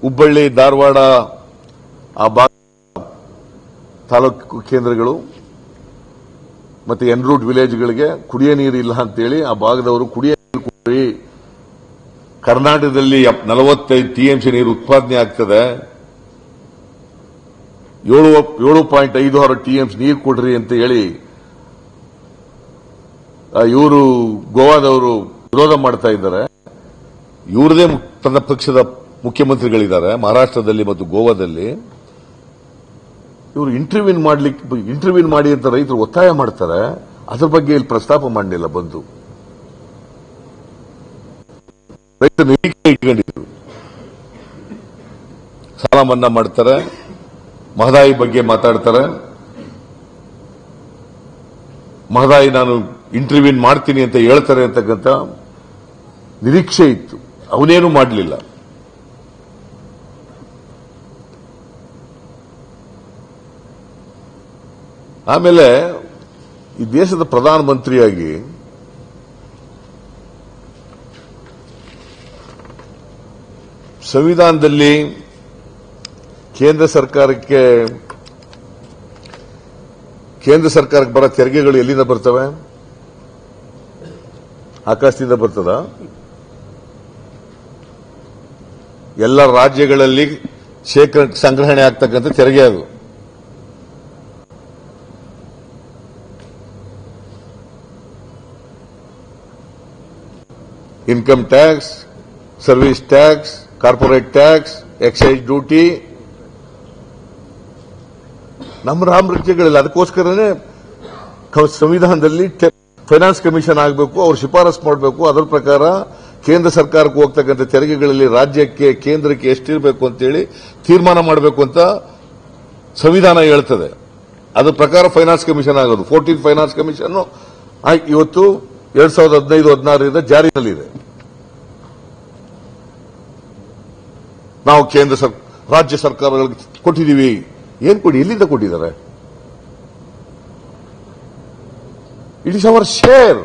ಹುಬ್ಬಳ್ಳಿ, ಧಾರವಾಡ ಆ ಭಾಗ ತಾಲೂಕು ಕೇಂದ್ರಗಳು ಮತ್ತೆ ಎನ್ ರೂಟ್ ವಿಲೇಜ್ಗಳಿಗೆ ಕುಡಿಯ ನೀರು ಇಲ್ಲ ಅಂತೇಳಿ ಆ ಭಾಗದವರು ಕುಡಿಯ ನೀರು ಕೊಡ್ರಿ, ಕರ್ನಾಟಕದಲ್ಲಿ 45 ಟಿಎಂಸಿ ನೀರು ಉತ್ಪಾದನೆ ಆಗ್ತದೆ, 7.56 ಟಿಎಂಸಿ ನೀರು ಕೊಡ್ರಿ ಅಂತ ಹೇಳಿ ಇವರು ಗೋವಾದವರು ವಿರೋಧ ಮಾಡ್ತಾ ಇದ್ದಾರೆ. ಇವರದೇ ತನ್ನ ಪಕ್ಷದ ಮುಖ್ಯಮಂತ್ರಿಗಳಿದ್ದಾರೆ ಮಹಾರಾಷ್ಟ್ರದಲ್ಲಿ ಮತ್ತು ಗೋವಾದಲ್ಲಿ. ಇವರು ಇಂಟರ್ವ್ಯೂನ್ ಮಾಡಿ ಅಂತ ರೈತರು ಒತ್ತಾಯ ಮಾಡ್ತಾರೆ. ಅದ್ರ ಬಗ್ಗೆ ಇಲ್ಲಿ ಪ್ರಸ್ತಾಪ ಮಾಡಲಿಲ್ಲ. ಬಂದು ರೈತರ ನಿರೀಕ್ಷೆ ಇಟ್ಕೊಂಡಿದ್ರು, ಸಾಲ ಮನ್ನಾ ಮಾಡ್ತಾರೆ, ಮಹದಾಯಿ ಬಗ್ಗೆ ಮಾತಾಡ್ತಾರೆ. ಮಹದಾಯಿ ನಾನು ಇಂಟರ್ವ್ಯೂನ್ ಮಾಡ್ತೀನಿ ಅಂತ ಹೇಳ್ತಾರೆ ಅಂತಕ್ಕಂಥ ನಿರೀಕ್ಷೆ ಇತ್ತು. ಅವನೇನು ಮಾಡಲಿಲ್ಲ. ಆಮೇಲೆ ಈ ದೇಶದ ಪ್ರಧಾನಮಂತ್ರಿಯಾಗಿ ಸಂವಿಧಾನದಲ್ಲಿ ಕೇಂದ್ರ ಸರ್ಕಾರಕ್ಕೆ ಬರೋ ತೆರಿಗೆಗಳು ಎಲ್ಲಿಂದ ಬರ್ತವೆ? ಆಕಾಶದಿಂದ ಬರ್ತದ? ಎಲ್ಲ ರಾಜ್ಯಗಳಲ್ಲಿ ಸಂಗ್ರಹಣೆ ಆಗ್ತಕ್ಕಂಥ ತೆರಿಗೆ ಅದು. Income tax, service tax, corporate tax, excise duty ನಮ್ಮ ರಾಜ್ಯಗಳಲ್ಲಿ. ಅದಕ್ಕೋಸ್ಕರನೇ ಸಂವಿಧಾನದಲ್ಲಿ ಫೈನಾನ್ಸ್ ಕಮಿಷನ್ ಆಗಬೇಕು, ಅವರು ಶಿಫಾರಸು ಮಾಡಬೇಕು. ಅದರ ಪ್ರಕಾರ ಕೇಂದ್ರ ಸರ್ಕಾರಕ್ಕೆ ಹೋಗ್ತಕ್ಕಂಥ ತೆರಿಗೆಗಳಲ್ಲಿ ರಾಜ್ಯಕ್ಕೆ, ಕೇಂದ್ರಕ್ಕೆ ಎಷ್ಟಿರಬೇಕು ಅಂತೇಳಿ ತೀರ್ಮಾನ ಮಾಡಬೇಕು ಅಂತ ಸಂವಿಧಾನ ಹೇಳ್ತದೆ. ಅದ್ರ ಪ್ರಕಾರ ಫೈನಾನ್ಸ್ ಕಮಿಷನ್ ಆಗೋದು. 14th ಫೈನಾನ್ಸ್ ಕಮಿಷನ್ ಇವತ್ತು 2015-16 ಜಾರಿಯಲ್ಲಿದೆ. ನಾವು ರಾಜ್ಯ ಸರ್ಕಾರಗಳಿಗೆ ಕೊಟ್ಟಿದ್ದೀವಿ. ಏನ್ ಕೊಡಿ? ಎಲ್ಲಿಂದ ಕೊಟ್ಟಿದ್ದಾರೆ? It is our share.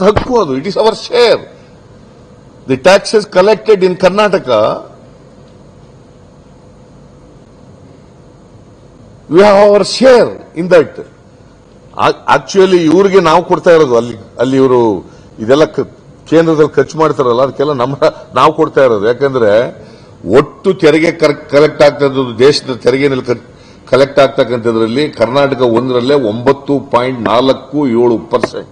ಹಕ್ಕು ಅದು. It is our share. The taxes collected in Karnataka, we have our share in that. Actually ಇವ್ರಿಗೆ ನಾವು ಕೊಡ್ತಾ ಇರೋದು ಅಲ್ಲಿ ಇವರು ಇದೆಲ್ಲ ಕೇಂದ್ರದಲ್ಲಿ ಖರ್ಚು ಮಾಡ್ತಾರಲ್ಲ ಅದಕ್ಕೆಲ್ಲ ನಾವು ಕೊಡ್ತಾ ಇರೋದು. ಯಾಕಂದ್ರೆ ಒಟ್ಟು ತೆರಿಗೆ ಕಲೆಕ್ಟ್ ಆಗ್ತಾ ಇರೋದು ದೇಶದ ತೆರಿಗೆನಲ್ಲಿ ಕಲೆಕ್ಟ್ ಆಗ್ತಕ್ಕಂಥದ್ರಲ್ಲಿ ಕರ್ನಾಟಕ ಒಂದರಲ್ಲೇ 9.47%.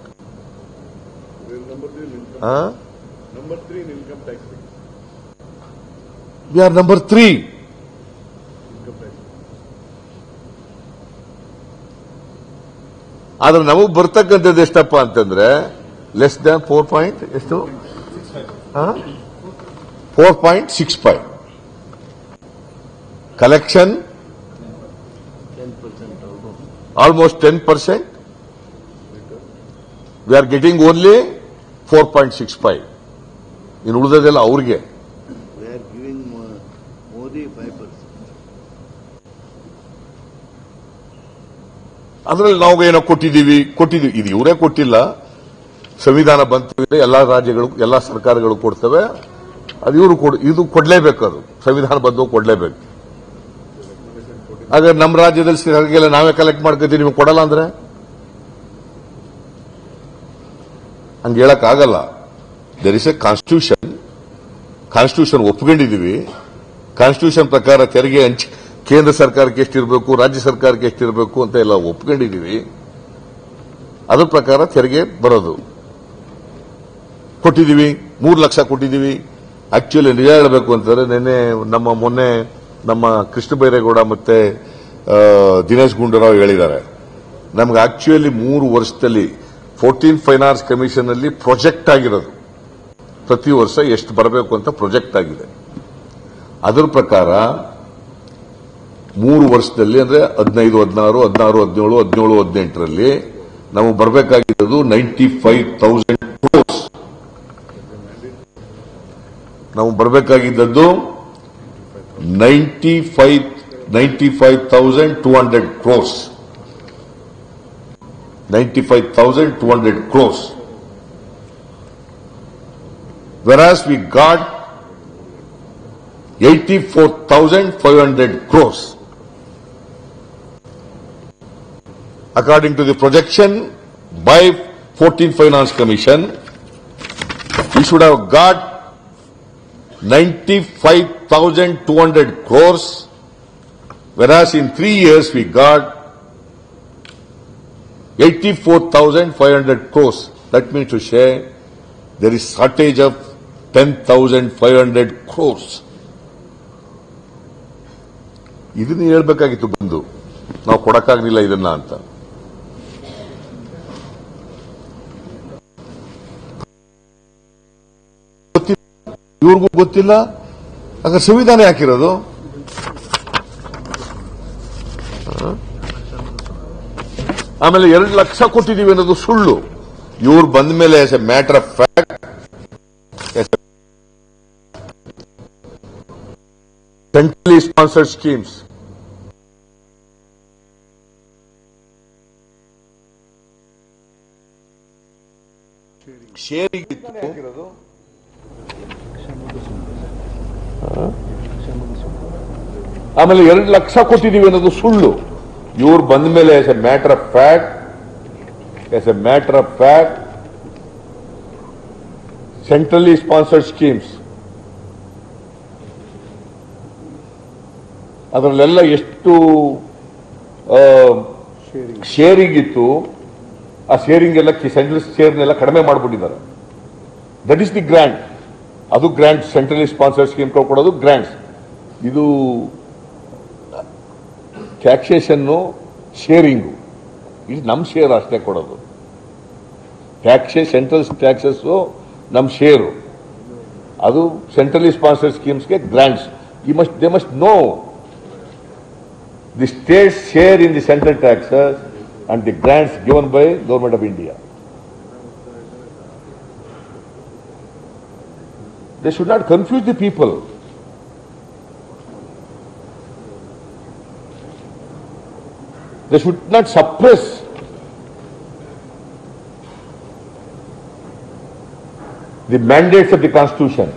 Number 3 in income tax. V are number 3. Income tax. ಆದ್ರೆ ನಮಗ್ ಬರ್ತಕ್ಕಂಥದ್ದು ಎಷ್ಟಪ್ಪ ಅಂತಂದ್ರೆ ಲೆಸ್ ದ್ಯಾನ್ 4 ಎಷ್ಟು 4.65. Collection almost 10%. We are getting only 4.65. ಇನ್ನು ಉಳಿದದೆಲ್ಲ ಅವ್ರಿಗೆ. We are giving Modi 5%. ಅದರಲ್ಲಿ ನಾವು ಏನೋ ಕೊಟ್ಟಿದ್ದೀವಿ ಇದು ಇವರೇ ಕೊಟ್ಟಿಲ್ಲ. ಸಂವಿಧಾನ ಬಂತು, ಎಲ್ಲಾ ರಾಜ್ಯಗಳು ಎಲ್ಲಾ ಸರ್ಕಾರಗಳು ಕೊಡ್ತವೆ. ಅದು ಇದು ಕೊಡ್ಲೇಬೇಕು. ಅದು ಸಂವಿಧಾನ ಬಂದು ಕೊಡ್ಲೇಬೇಕು. ಹಾಗಾದ್ರೆ ನಮ್ಮ ರಾಜ್ಯದಲ್ಲಿ ತೆರಿಗೆಲ್ಲ ನಾವೇ ಕಲೆಕ್ಟ್ ಮಾಡ್ಕೊತೀವಿ, ನಿಮಗೆ ಕೊಡಲ್ಲ ಅಂದ್ರೆ ಹಂಗೆ ಹೇಳಕ್ ಆಗಲ್ಲ. ದೇರ್ ಇಸ್ ಎ ಕಾನ್ಸ್ಟಿಟ್ಯೂಷನ್ ಒಪ್ಕೊಂಡಿದ್ದೀವಿ. ಕಾನ್ಸ್ಟಿಟ್ಯೂಷನ್ ಪ್ರಕಾರ ತೆರಿಗೆ ಕೇಂದ್ರ ಸರ್ಕಾರಕ್ಕೆ ಎಷ್ಟಿರಬೇಕು, ರಾಜ್ಯ ಸರ್ಕಾರಕ್ಕೆ ಎಷ್ಟಿರಬೇಕು ಅಂತ ಎಲ್ಲ ಒಪ್ಕೊಂಡಿದ್ದೀವಿ. ಅದ್ರ ಪ್ರಕಾರ ತೆರಿಗೆ ಬರೋದು. ಕೊಟ್ಟಿದ್ದೀವಿ, 3 ಲಕ್ಷ ಕೊಟ್ಟಿದ್ದೀವಿ. ಆಕ್ಚುಲಿ ನಿಜ ಹೇಳಬೇಕು ಅಂತಂದ್ರೆ ಮೊನ್ನೆ ನಮ್ಮ ಕೃಷ್ಣ ಬೈರೇಗೌಡ ಮತ್ತೆ ದಿನೇಶ್ ಗುಂಡೂರಾವ್ ಹೇಳಿದ್ದಾರೆ, ನಮ್ಗೆ ಆಕ್ಚುಲಿ 3 ವರ್ಷದಲ್ಲಿ 14 ಫೈನಾನ್ಸ್ ಕಮಿಷನ್ ಅಲ್ಲಿ ಪ್ರೊಜೆಕ್ಟ್ ಆಗಿರೋದು ಪ್ರತಿ ವರ್ಷ ಎಷ್ಟು ಬರಬೇಕು ಅಂತ ಪ್ರೊಜೆಕ್ಟ್ ಆಗಿದೆ. ಅದರ ಪ್ರಕಾರ 3 ವರ್ಷದಲ್ಲಿ ಅಂದ್ರೆ 15, 16, 17, 17, 18ರಲ್ಲಿ ನಮಗೆ ಬರಬೇಕಾಗಿರೋದು 95,000 crores. ನಾವು ಬರಬೇಕಾಗಿದ್ದದ್ದು 95,200 crores. 95,200 crores. Whereas we got 84,500 crores. According to the projection by 14 Finance Commission, we should have got 95,200 crores, whereas in 3 years we got 84,500 crores. That means to say there is shortage of 10,500 crores. ಇದನ್ನ ಹೇಳ್ಬೇಕಾಗಿತ್ತು ಬಂದು, ನಾವು ಕೊಡಕ್ಕಾಗಲಿಲ್ಲ ಇದನ್ನ ಅಂತ. ಇವ್ರಿಗೂ ಗೊತ್ತಿಲ್ಲ. ಹಾಗಾದ್ರೆ ಸಂವಿಧಾನ ಯಾಕಿರೋದು? ಆಮೇಲೆ 2 ಲಕ್ಷ ಕೊಟ್ಟಿದ್ದೀವಿ ಅನ್ನೋದು ಸುಳ್ಳು. ಇವ್ರು ಬಂದ ಮೇಲೆ as a matter of fact centrally sponsored schemes sharing ಇತ್ತು. ಆಮೇಲೆ 2 ಲಕ್ಷ ಕೊಟ್ಟಿದ್ದೀವಿ ಅನ್ನೋದು ಸುಳ್ಳು. ಇವ್ರು ಬಂದ ಮೇಲೆ as a matter of fact centrally sponsored schemes ಅದರಲ್ಲೆಲ್ಲ ಎಷ್ಟು ಶೇರಿಂಗ್ ಇತ್ತು, ಆ ಶೇರಿಂಗ್ ಎಲ್ಲ ಸೆಂಟ್ರಲ್ ಶೇರ್ನೆಲ್ಲ ಕಡಿಮೆ ಮಾಡಿಬಿಟ್ಟಿದ್ದಾರೆ. That is the grant. ಅದು ಗ್ರಾಂಟ್. ಸೆಂಟ್ರಲಿ ಸ್ಪಾನ್ಸರ್ಡ್ ಸ್ಕೀಮ್ ಕೊಡೋದು ಗ್ರಾಂಟ್ಸ್. ಇದು ಟ್ಯಾಕ್ಸೇಷನ್ ಶೇರಿಂಗು, ಇದು ನಮ್ಮ ಶೇರ್ ಅಷ್ಟೇ ಕೊಡೋದು. ಸೆಂಟ್ರಲ್ ಟ್ಯಾಕ್ಸಸ್ ನಮ್ಮ ಶೇರು, ಅದು ಸೆಂಟ್ರಲಿ ಸ್ಪಾನ್ಸರ್ಡ್ ಸ್ಕೀಮ್ಸ್ಗೆ grants. They must know the state share in the central taxes and the grants given by government of India. They should not confuse the people. They should not suppress the mandates of the Constitution.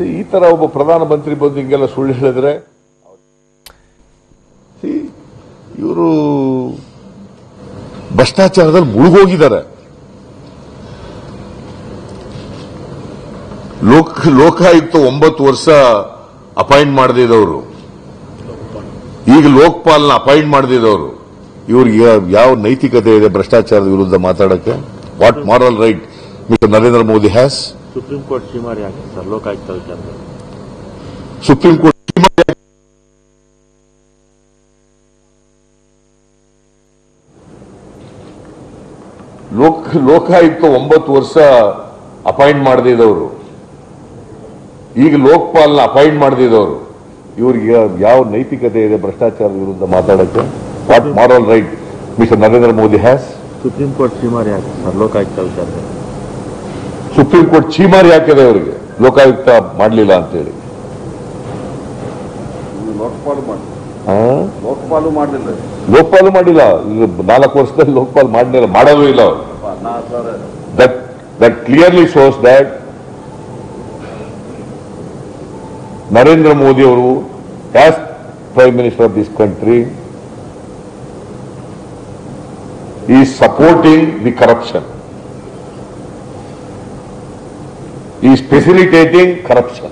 ಈ ತರ ಒಬ್ಬ ಪ್ರಧಾನಮಂತ್ರಿ ಬಂದು ಹಿಂಗೆಲ್ಲ ಸುಳ್ಳು ಹೇಳಿದ್ರೆ ಇವರು ಭ್ರಷ್ಟಾಚಾರದಲ್ಲಿ ಮುಳುಗೋಗಿದ್ದಾರೆ. ಲೋಕಾಯುಕ್ತ 9 ವರ್ಷ ಅಪಾಯಿಂಟ್ ಮಾಡದಿದ್ದವರು, ಈಗ ಲೋಕಪಾಲ್ನ ಅಪಾಯಿಂಟ್ ಮಾಡದಿದ್ದವರು, ಇವ್ರಿಗೆ ಯಾವ ನೈತಿಕತೆ ಇದೆ ಭ್ರಷ್ಟಾಚಾರದ ವಿರುದ್ಧ ಮಾತಾಡಕ್ಕೆ? What moral right mister Narendra Modi has? Supreme court ಶ್ರೀಮಾರಿ ಯಾಕೆ ಸರ್ ಲೋಕಾಯುಕ್ತ ವಿಚಾರದಲ್ಲಿ? ಸುಪ್ರೀಂ ಕೋರ್ಟ್ ಲೋಕಾಯುಕ್ತ 9 ವರ್ಷ ಅಪಾಯಿಂಟ್ ಮಾಡದಿದ್ದವರು, ಈಗ ಲೋಕಪಾಲ್ನ ಅಪಾಯಿಂಟ್ ಮಾಡದಿದ್ದವರು, ಇವ್ರಿಗೆ ಯಾವ ನೈತಿಕತೆ ಇದೆ ಭ್ರಷ್ಟಾಚಾರದ ವಿರುದ್ಧ ಮಾತಾಡಕ್ಕೆ? What moral right mister Narendra Modi has? Supreme court ಶ್ರೀಮಾರಿ ಯಾಕೆ ಸರ್ ಲೋಕಾಯುಕ್ತ ವಿಚಾರದಲ್ಲಿ? ಸುಪ್ರೀಂ ಕೋರ್ಟ್ ಚೀಮಾರಿ ಹಾಕಿದೆ ಅವರಿಗೆ, ಲೋಕಾಯುಕ್ತ ಮಾಡಲಿಲ್ಲ ಅಂತೇಳಿ. ಲೋಕಪಾಲು ಮಾಡಲಿಲ್ಲ. ಲೋಕಪಾಲು ಮಾಡಿಲ್ಲ, ಈಗ 4 ವರ್ಷದಲ್ಲಿ ಲೋಕಪಾಲ್ ಮಾಡಲಿಲ್ಲ, ಮಾಡೋದು ಇಲ್ಲ ಅವರು. That clearly shows that Narendra Modi ಅವರು as Prime Minister of this country is supporting the corruption. He is facilitating corruption.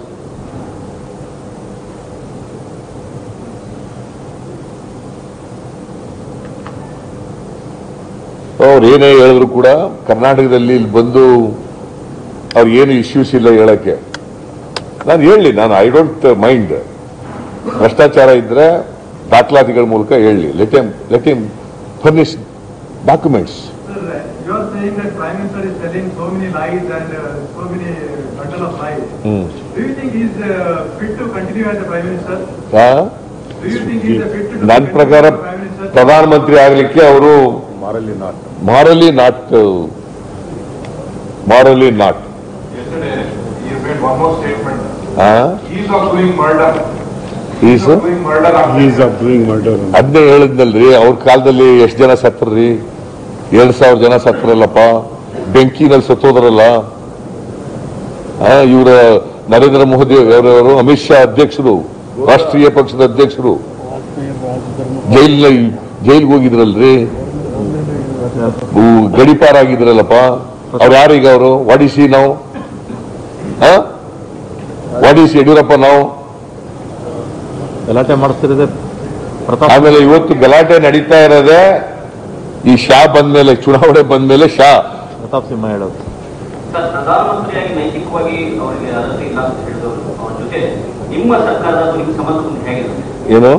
ಅವ್ರು ಏನೇ ಹೇಳಿದ್ರು ಕೂಡ ಕರ್ನಾಟಕದಲ್ಲಿ ಇಲ್ಲಿ ಬಂದು ಅವ್ರಿಗೇನು ಇಶ್ಯೂಸ್ ಇಲ್ಲ ಹೇಳಕ್ಕೆ. ನಾನು ಹೇಳಲಿ, ನಾನು ಐ ಡೋಂಟ್ ಮೈಂಡ್. ಭ್ರಷ್ಟಾಚಾರ ಇದ್ರೆ ದಾಖಲಾತಿಗಳ ಮೂಲಕ ಹೇಳಲಿ. Let him furnish documents. You are saying that Prime Minister is telling so many lies and so many bundle of lies. Do you think he is fit to continue as the Prime Minister? Do you think he is fit to ನನ್ನ ಪ್ರಕಾರ Prime Minister? ಪ್ರಧಾನಮಂತ್ರಿ ಆಗಲಿಕ್ಕೆ ಅವರು Morally not. Morally not. Yesterday, he made one more statement. He is of doing murder. He is doing murder. ಅದನ್ನೇ ಹೇಳಿದ್ನಲ್ರಿ, ಅವ್ರ ಕಾಲದಲ್ಲಿ ಎಷ್ಟು ಜನ ಸತ್ರರಿ? 2,000 ಜನ ಸತ್ರಲ್ಲಪ್ಪ, ಬೆಂಕಿನಲ್ಲಿ ಸತ್ತೋದ್ರಲ್ಲ. ಇವರ ನರೇಂದ್ರ ಮೋದಿ ಅವರವರು ಅಮಿತ್ ಶಾ ಅಧ್ಯಕ್ಷರು, ರಾಷ್ಟ್ರೀಯ ಪಕ್ಷದ ಅಧ್ಯಕ್ಷರು, ಜೈಲ್ಗೆ ಹೋಗಿದ್ರಲ್ರಿ, ಗಡಿಪಾರ ಆಗಿದ್ರಲ್ಲಪ್ಪ. ಅವ್ರು ಯಾರೀಗ ಅವರು? ವಾಟ್ ಈಸ್ ಹಿ ನಾವು? ವಾಟ್ ಈಸ್ ಯಡಿಯೂರಪ್ಪ ನಾವು? ಗಲಾಟೆ ಮಾಡಿಸ್ತಿರೋದೇ ಆಮೇಲೆ ಇವತ್ತು ಗಲಾಟೆ ನಡೀತಾ ಇರೋದೇ ಈ ಶಾ ಬಂದ್ಮೇಲೆ, ಚುನಾವಣೆ ಬಂದ್ಮೇಲೆ ಪ್ರತಾಪ್ ಸಿಂಹ ಹೇಳೋದು. ಸರ್, ಪ್ರಧಾನಮಂತ್ರಿಯಾಗಿ ನೈತಿಕವಾಗಿ ಅವರಿಗೆ ಅರ್ಹತೆ ಇಲ್ಲ ಅಂತ ಹೇಳಿದವರು, ಅವರ ಜೊತೆ ನಿಮ್ಮ ಸರ್ಕಾರದ ಮತ್ತು ನಿಮ್ಮ ಸಂಬಂಧ ಹೇಗಿದೆ? ಏನು?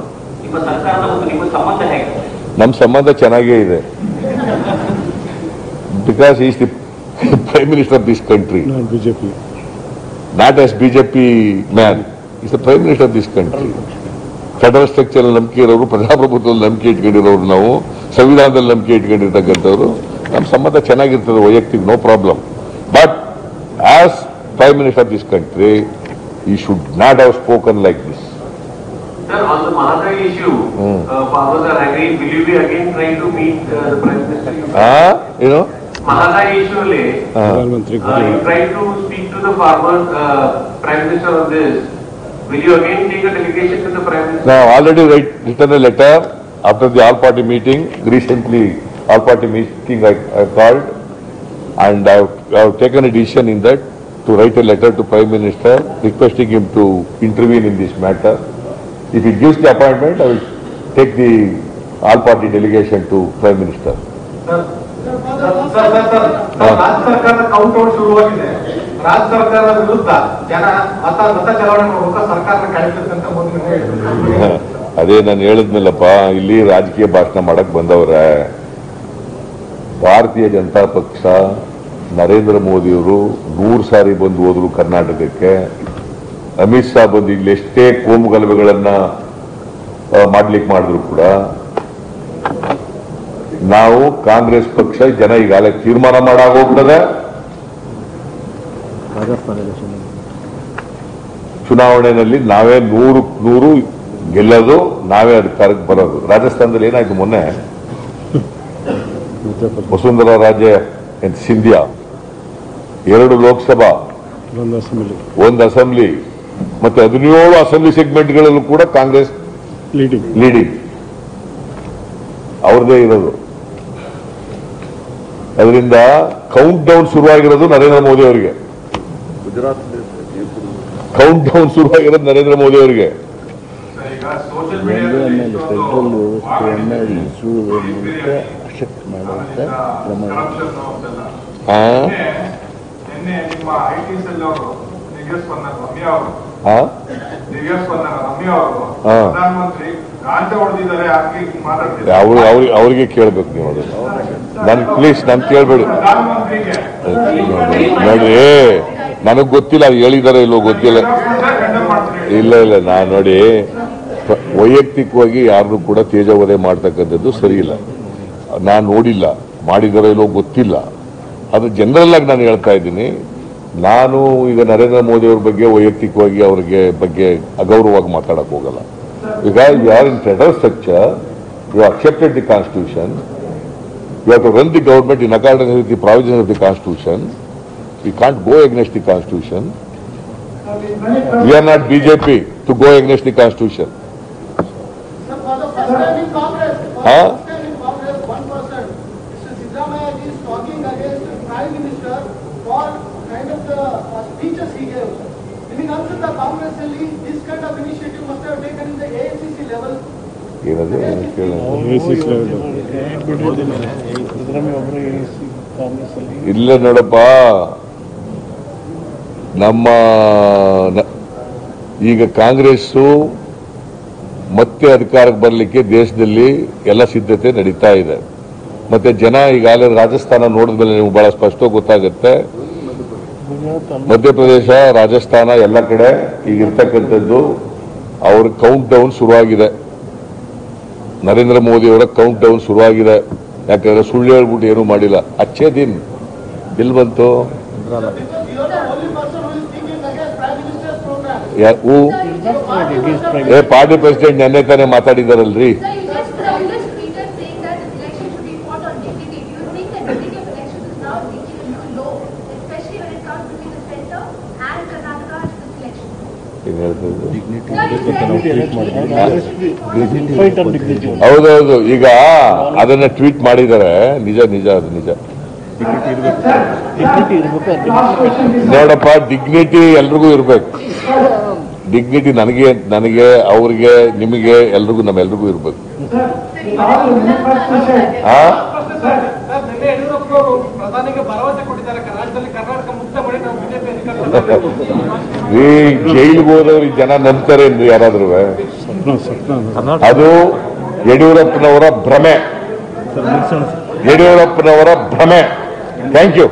ನಿಮ್ಮ ಸರ್ಕಾರದ ಮತ್ತು ನಿಮ್ಮ ಸಂಬಂಧ ಹೇಗಿದೆ? ನಮ್ಮ ಸಂಬಂಧ ಚೆನ್ನಾಗೇ ಇದೆ. Because is the prime minister of this country, not as BJP man. Is the prime minister of this country. Federal structure ನಂಬಿಕೆ ಇರೋರು, ಪ್ರಜಾಪ್ರಭುತ್ವದಲ್ಲಿ ನಂಬಿಕೆ ಇಟ್ಕೊಂಡಿರೋರು, ನಾವು ಸಂವಿಧಾನದಲ್ಲಿ ನಂಬಿಕೆ ಇಟ್ಕೊಂಡಿರ್ತಕ್ಕಂಥವ್ರು. ನಮ್ಮ ಸಂಬಂಧ ಚೆನ್ನಾಗಿರ್ತದೆ ವೈಯಕ್ತಿಕ, no problem. But as prime minister of this country he should not have spoken like this. Sir, on the Mahadai issue, farmers are angry. Will you be again trying to meet the Prime Minister? ಏನು Mahadai issue, you try to speak to the farmers, Prime Minister on this. Will you again take a delegation to the Prime Minister? Now, already written a letter after the all-party meeting. Recently, all-party meeting I called, and I have taken a decision in that to write a letter to Prime Minister requesting him to intervene in this matter. If he gives the appointment, I will take the all-party delegation to Prime Minister. ರಾಜ್ಯ ಸರ್ಕಾರದ ಕೌಂಟೌಟ್ ಶುರುವಾಗಿದೆ. ರಾಜ್ಯ ಸರ್ಕಾರದ ವಿರುದ್ಧ ಜನ ಮತ ಚಲಾವಣೆ ಮೂಲಕ ಸರ್ಕಾರನ ಕಳಿಸುತ್ತಂತ ಮೊದಲು ಹೇಳಿದ್ರು. ಅದೇ ನಾನು ಹೇಳಿದ್ಮೇಲಪ್ಪ, ಇಲ್ಲಿ ರಾಜಕೀಯ ಭಾಷಣ ಮಾಡಕ್ ಬಂದವ್ರೆ. ಭಾರತೀಯ ಜನತಾ ಪಕ್ಷ, ನರೇಂದ್ರ ಮೋದಿಯವರು 100 ಸಾರಿ ಬಂದು ಹೋದ್ರು ಕರ್ನಾಟಕಕ್ಕೆ. ಅಮಿತ್ ಶಾ ಬಂದು ಇಲ್ಲಿ ಎಷ್ಟೇ ಕೋಮು ಗಲಭೆಗಳನ್ನ ಮಾಡ್ಲಿಕ್ಕೆ ಮಾಡಿದ್ರು ಕೂಡ ನಾವು ಕಾಂಗ್ರೆಸ್ ಪಕ್ಷ, ಜನ ಈಗಾಗಲೇ ತೀರ್ಮಾನ ಮಾಡಾಗೋಗ್ತದೆ. ರಾಜಸ್ಥಾನ ಚುನಾವಣೆಯಲ್ಲಿ ನಾವೇ 100 ಗೆಲ್ಲೋದು, ನಾವೇ ಅಧಿಕಾರಕ್ಕೆ ಬರೋದು. ರಾಜಸ್ಥಾನದಲ್ಲಿ ಏನಾಯ್ತು ಮೊನ್ನೆ, ವಸುಂಧರಾ ರಾಜೆ ಸಿಂಧಿಯಾ 2 ಲೋಕಸಭಾ, 1 ಅಸೆಂಬ್ಲಿ ಮತ್ತೆ 17 ಅಸೆಂಬ್ಲಿ ಸೆಗ್ಮೆಂಟ್ಗಳಲ್ಲೂ ಕೂಡ ಕಾಂಗ್ರೆಸ್ ಲೀಡಿಂಗ್ ಅವ್ರದೇ ಇರೋದು. ಅದರಿಂದ ಕೌಂಟ್ ಡೌನ್ ಶುರುವಾಗಿರೋದು ನರೇಂದ್ರ ಮೋದಿ ಅವರಿಗೆ. ಕೌಂಟ್ ಡೌನ್ ಶುರುವಾಗಿರೋದು ನರೇಂದ್ರ ಮೋದಿ ಅವರಿಗೆ. ಈಗ ಸೋಷಿಯಲ್ ಮೀಡಿಯಾದಲ್ಲಿ ಫೆಡರಲ್ ವ್ಯವಸ್ಥೆಯನ್ನ ಇಳಿಸುವುದಕ್ಕೆ ಅಶಕ್ತ ಮಾಡುವಂತ ಕ್ರಮ. ನಿನ್ನೆ ನಿಮ್ಮ ಐಟಿ ಸೆಲ್ ಅವರು ದಿವ್ಯಸ್ ಬಂದಾಗ ರಮ್ಯಾ ಅವರು ಪ್ರಧಾನಮಂತ್ರಿ ರಾಜ್ಯ ಹೊಡೆದಿದ್ದಾರೆ ಮಾತಾಡ್ತಿದ್ದಾರೆ. ಅವ್ರಿಗೆ ಕೇಳ್ಬೇಕು ನೀವು. ಅದು ನನ್ ಪ್ಲೀಸ್ ನನ್ ಕೇಳ್ಬೇಡಿ ನೋಡಿ. ನನಗ್ ಗೊತ್ತಿಲ್ಲ ಅದು ಹೇಳಿದಾರೆ ಇಲ್ಲೋ ಗೊತ್ತಿಲ್ಲ. ಇಲ್ಲ ನಾನು ನೋಡಿ ವೈಯಕ್ತಿಕವಾಗಿ ಯಾರನ್ನು ಕೂಡ ತೇಜೋವಧೆ ಮಾಡ್ತಕ್ಕಂಥದ್ದು ಸರಿ ಇಲ್ಲ. ನಾನು ನೋಡಿಲ್ಲ, ಮಾಡಿದಾರೋ ಇಲ್ಲೋ ಗೊತ್ತಿಲ್ಲ. ಅದು ಜನರಲ್ ಆಗಿ ನಾನು ಹೇಳ್ತಾ ಇದ್ದೀನಿ. ನಾನು ಈಗ ನರೇಂದ್ರ ಮೋದಿ ಅವ್ರ ಬಗ್ಗೆ ವೈಯಕ್ತಿಕವಾಗಿ ಅವ್ರಿಗೆ ಬಗ್ಗೆ ಅಗೌರವವಾಗಿ ಮಾತಾಡಕ್ ಹೋಗಲ್ಲ. ಈಗ you are in federal structure, you accepted the constitution, you have to run the government in accordance with the provisions of the constitution. You can't go against the constitution. We are not BJP to go against the constitution. Huh? One person, Mr. Siddaramaiah is talking against the Prime Minister for kind of the speeches he gave. Meaning also the Congress this kind of initiative must have taken in the AICC level. ಇಲ್ಲ ನೋಡಪ್ಪ, ನಮ್ಮ ಈಗ ಕಾಂಗ್ರೆಸ್ಸು ಮತ್ತೆ ಅಧಿಕಾರಕ್ಕೆ ಬರಲಿಕ್ಕೆ ದೇಶದಲ್ಲಿ ಎಲ್ಲ ಸಿದ್ಧತೆ ನಡೀತಾ ಇದೆ. ಮತ್ತೆ ಜನ ಈಗಾಗಲೇ ರಾಜಸ್ಥಾನ ನೋಡಿದ್ಮೇಲೆ ನೀವು ಬಹಳ ಸ್ಪಷ್ಟವಾಗಿ ಗೊತ್ತಾಗುತ್ತೆ. ಮಧ್ಯಪ್ರದೇಶ, ರಾಜಸ್ಥಾನ ಎಲ್ಲ ಕಡೆ ಈಗಿರ್ತಕ್ಕಂಥದ್ದು ಅವ್ರ ಕೌಂಟ್ ಡೌನ್ ಶುರುವಾಗಿದೆ. ನರೇಂದ್ರ ಮೋದಿ ಅವರ ಕೌಂಟ್ ಡೌನ್ ಶುರುವಾಗಿದೆ. ಯಾಕಂದ್ರೆ ಸುಳ್ಳು ಹೇಳ್ಬಿಟ್ಟು ಏನೂ ಮಾಡಿಲ್ಲ. ಅಚ್ಚೇ ದಿನ್ ಬಿಲ್ ಬಂತು. ಪಾರ್ಟಿ ಪ್ರೆಸಿಡೆಂಟ್ ನೆನ್ನೆ ತಾನೇ ಮಾತಾಡಿದಾರಲ್ರಿ. ಹೌದೌದು, ಈಗ ಅದನ್ನ ಟ್ವೀಟ್ ಮಾಡಿದ್ದಾರೆ. ನಿಜ ಅದು ನಿಜ. ನೋಡಪ್ಪ, ಡಿಗ್ನಿಟಿ ಎಲ್ರಿಗೂ ಇರ್ಬೇಕು. ಡಿಗ್ನಿಟಿ ನನಗೆ ಅವ್ರಿಗೆ ನಿಮಗೆ ಎಲ್ರಿಗೂ ನಮ್ಮೆಲ್ರಿಗೂ ಇರ್ಬೇಕು. ಈ ಜೈಲಿಗೆ ಹೋದವ್ರು ಜನ ನಂಬ್ತಾರೆ ಎಂದು ಯಾರಾದ್ರೂ? ಅದು ಯಡಿಯೂರಪ್ಪನವರ ಭ್ರಮೆ. Thank you.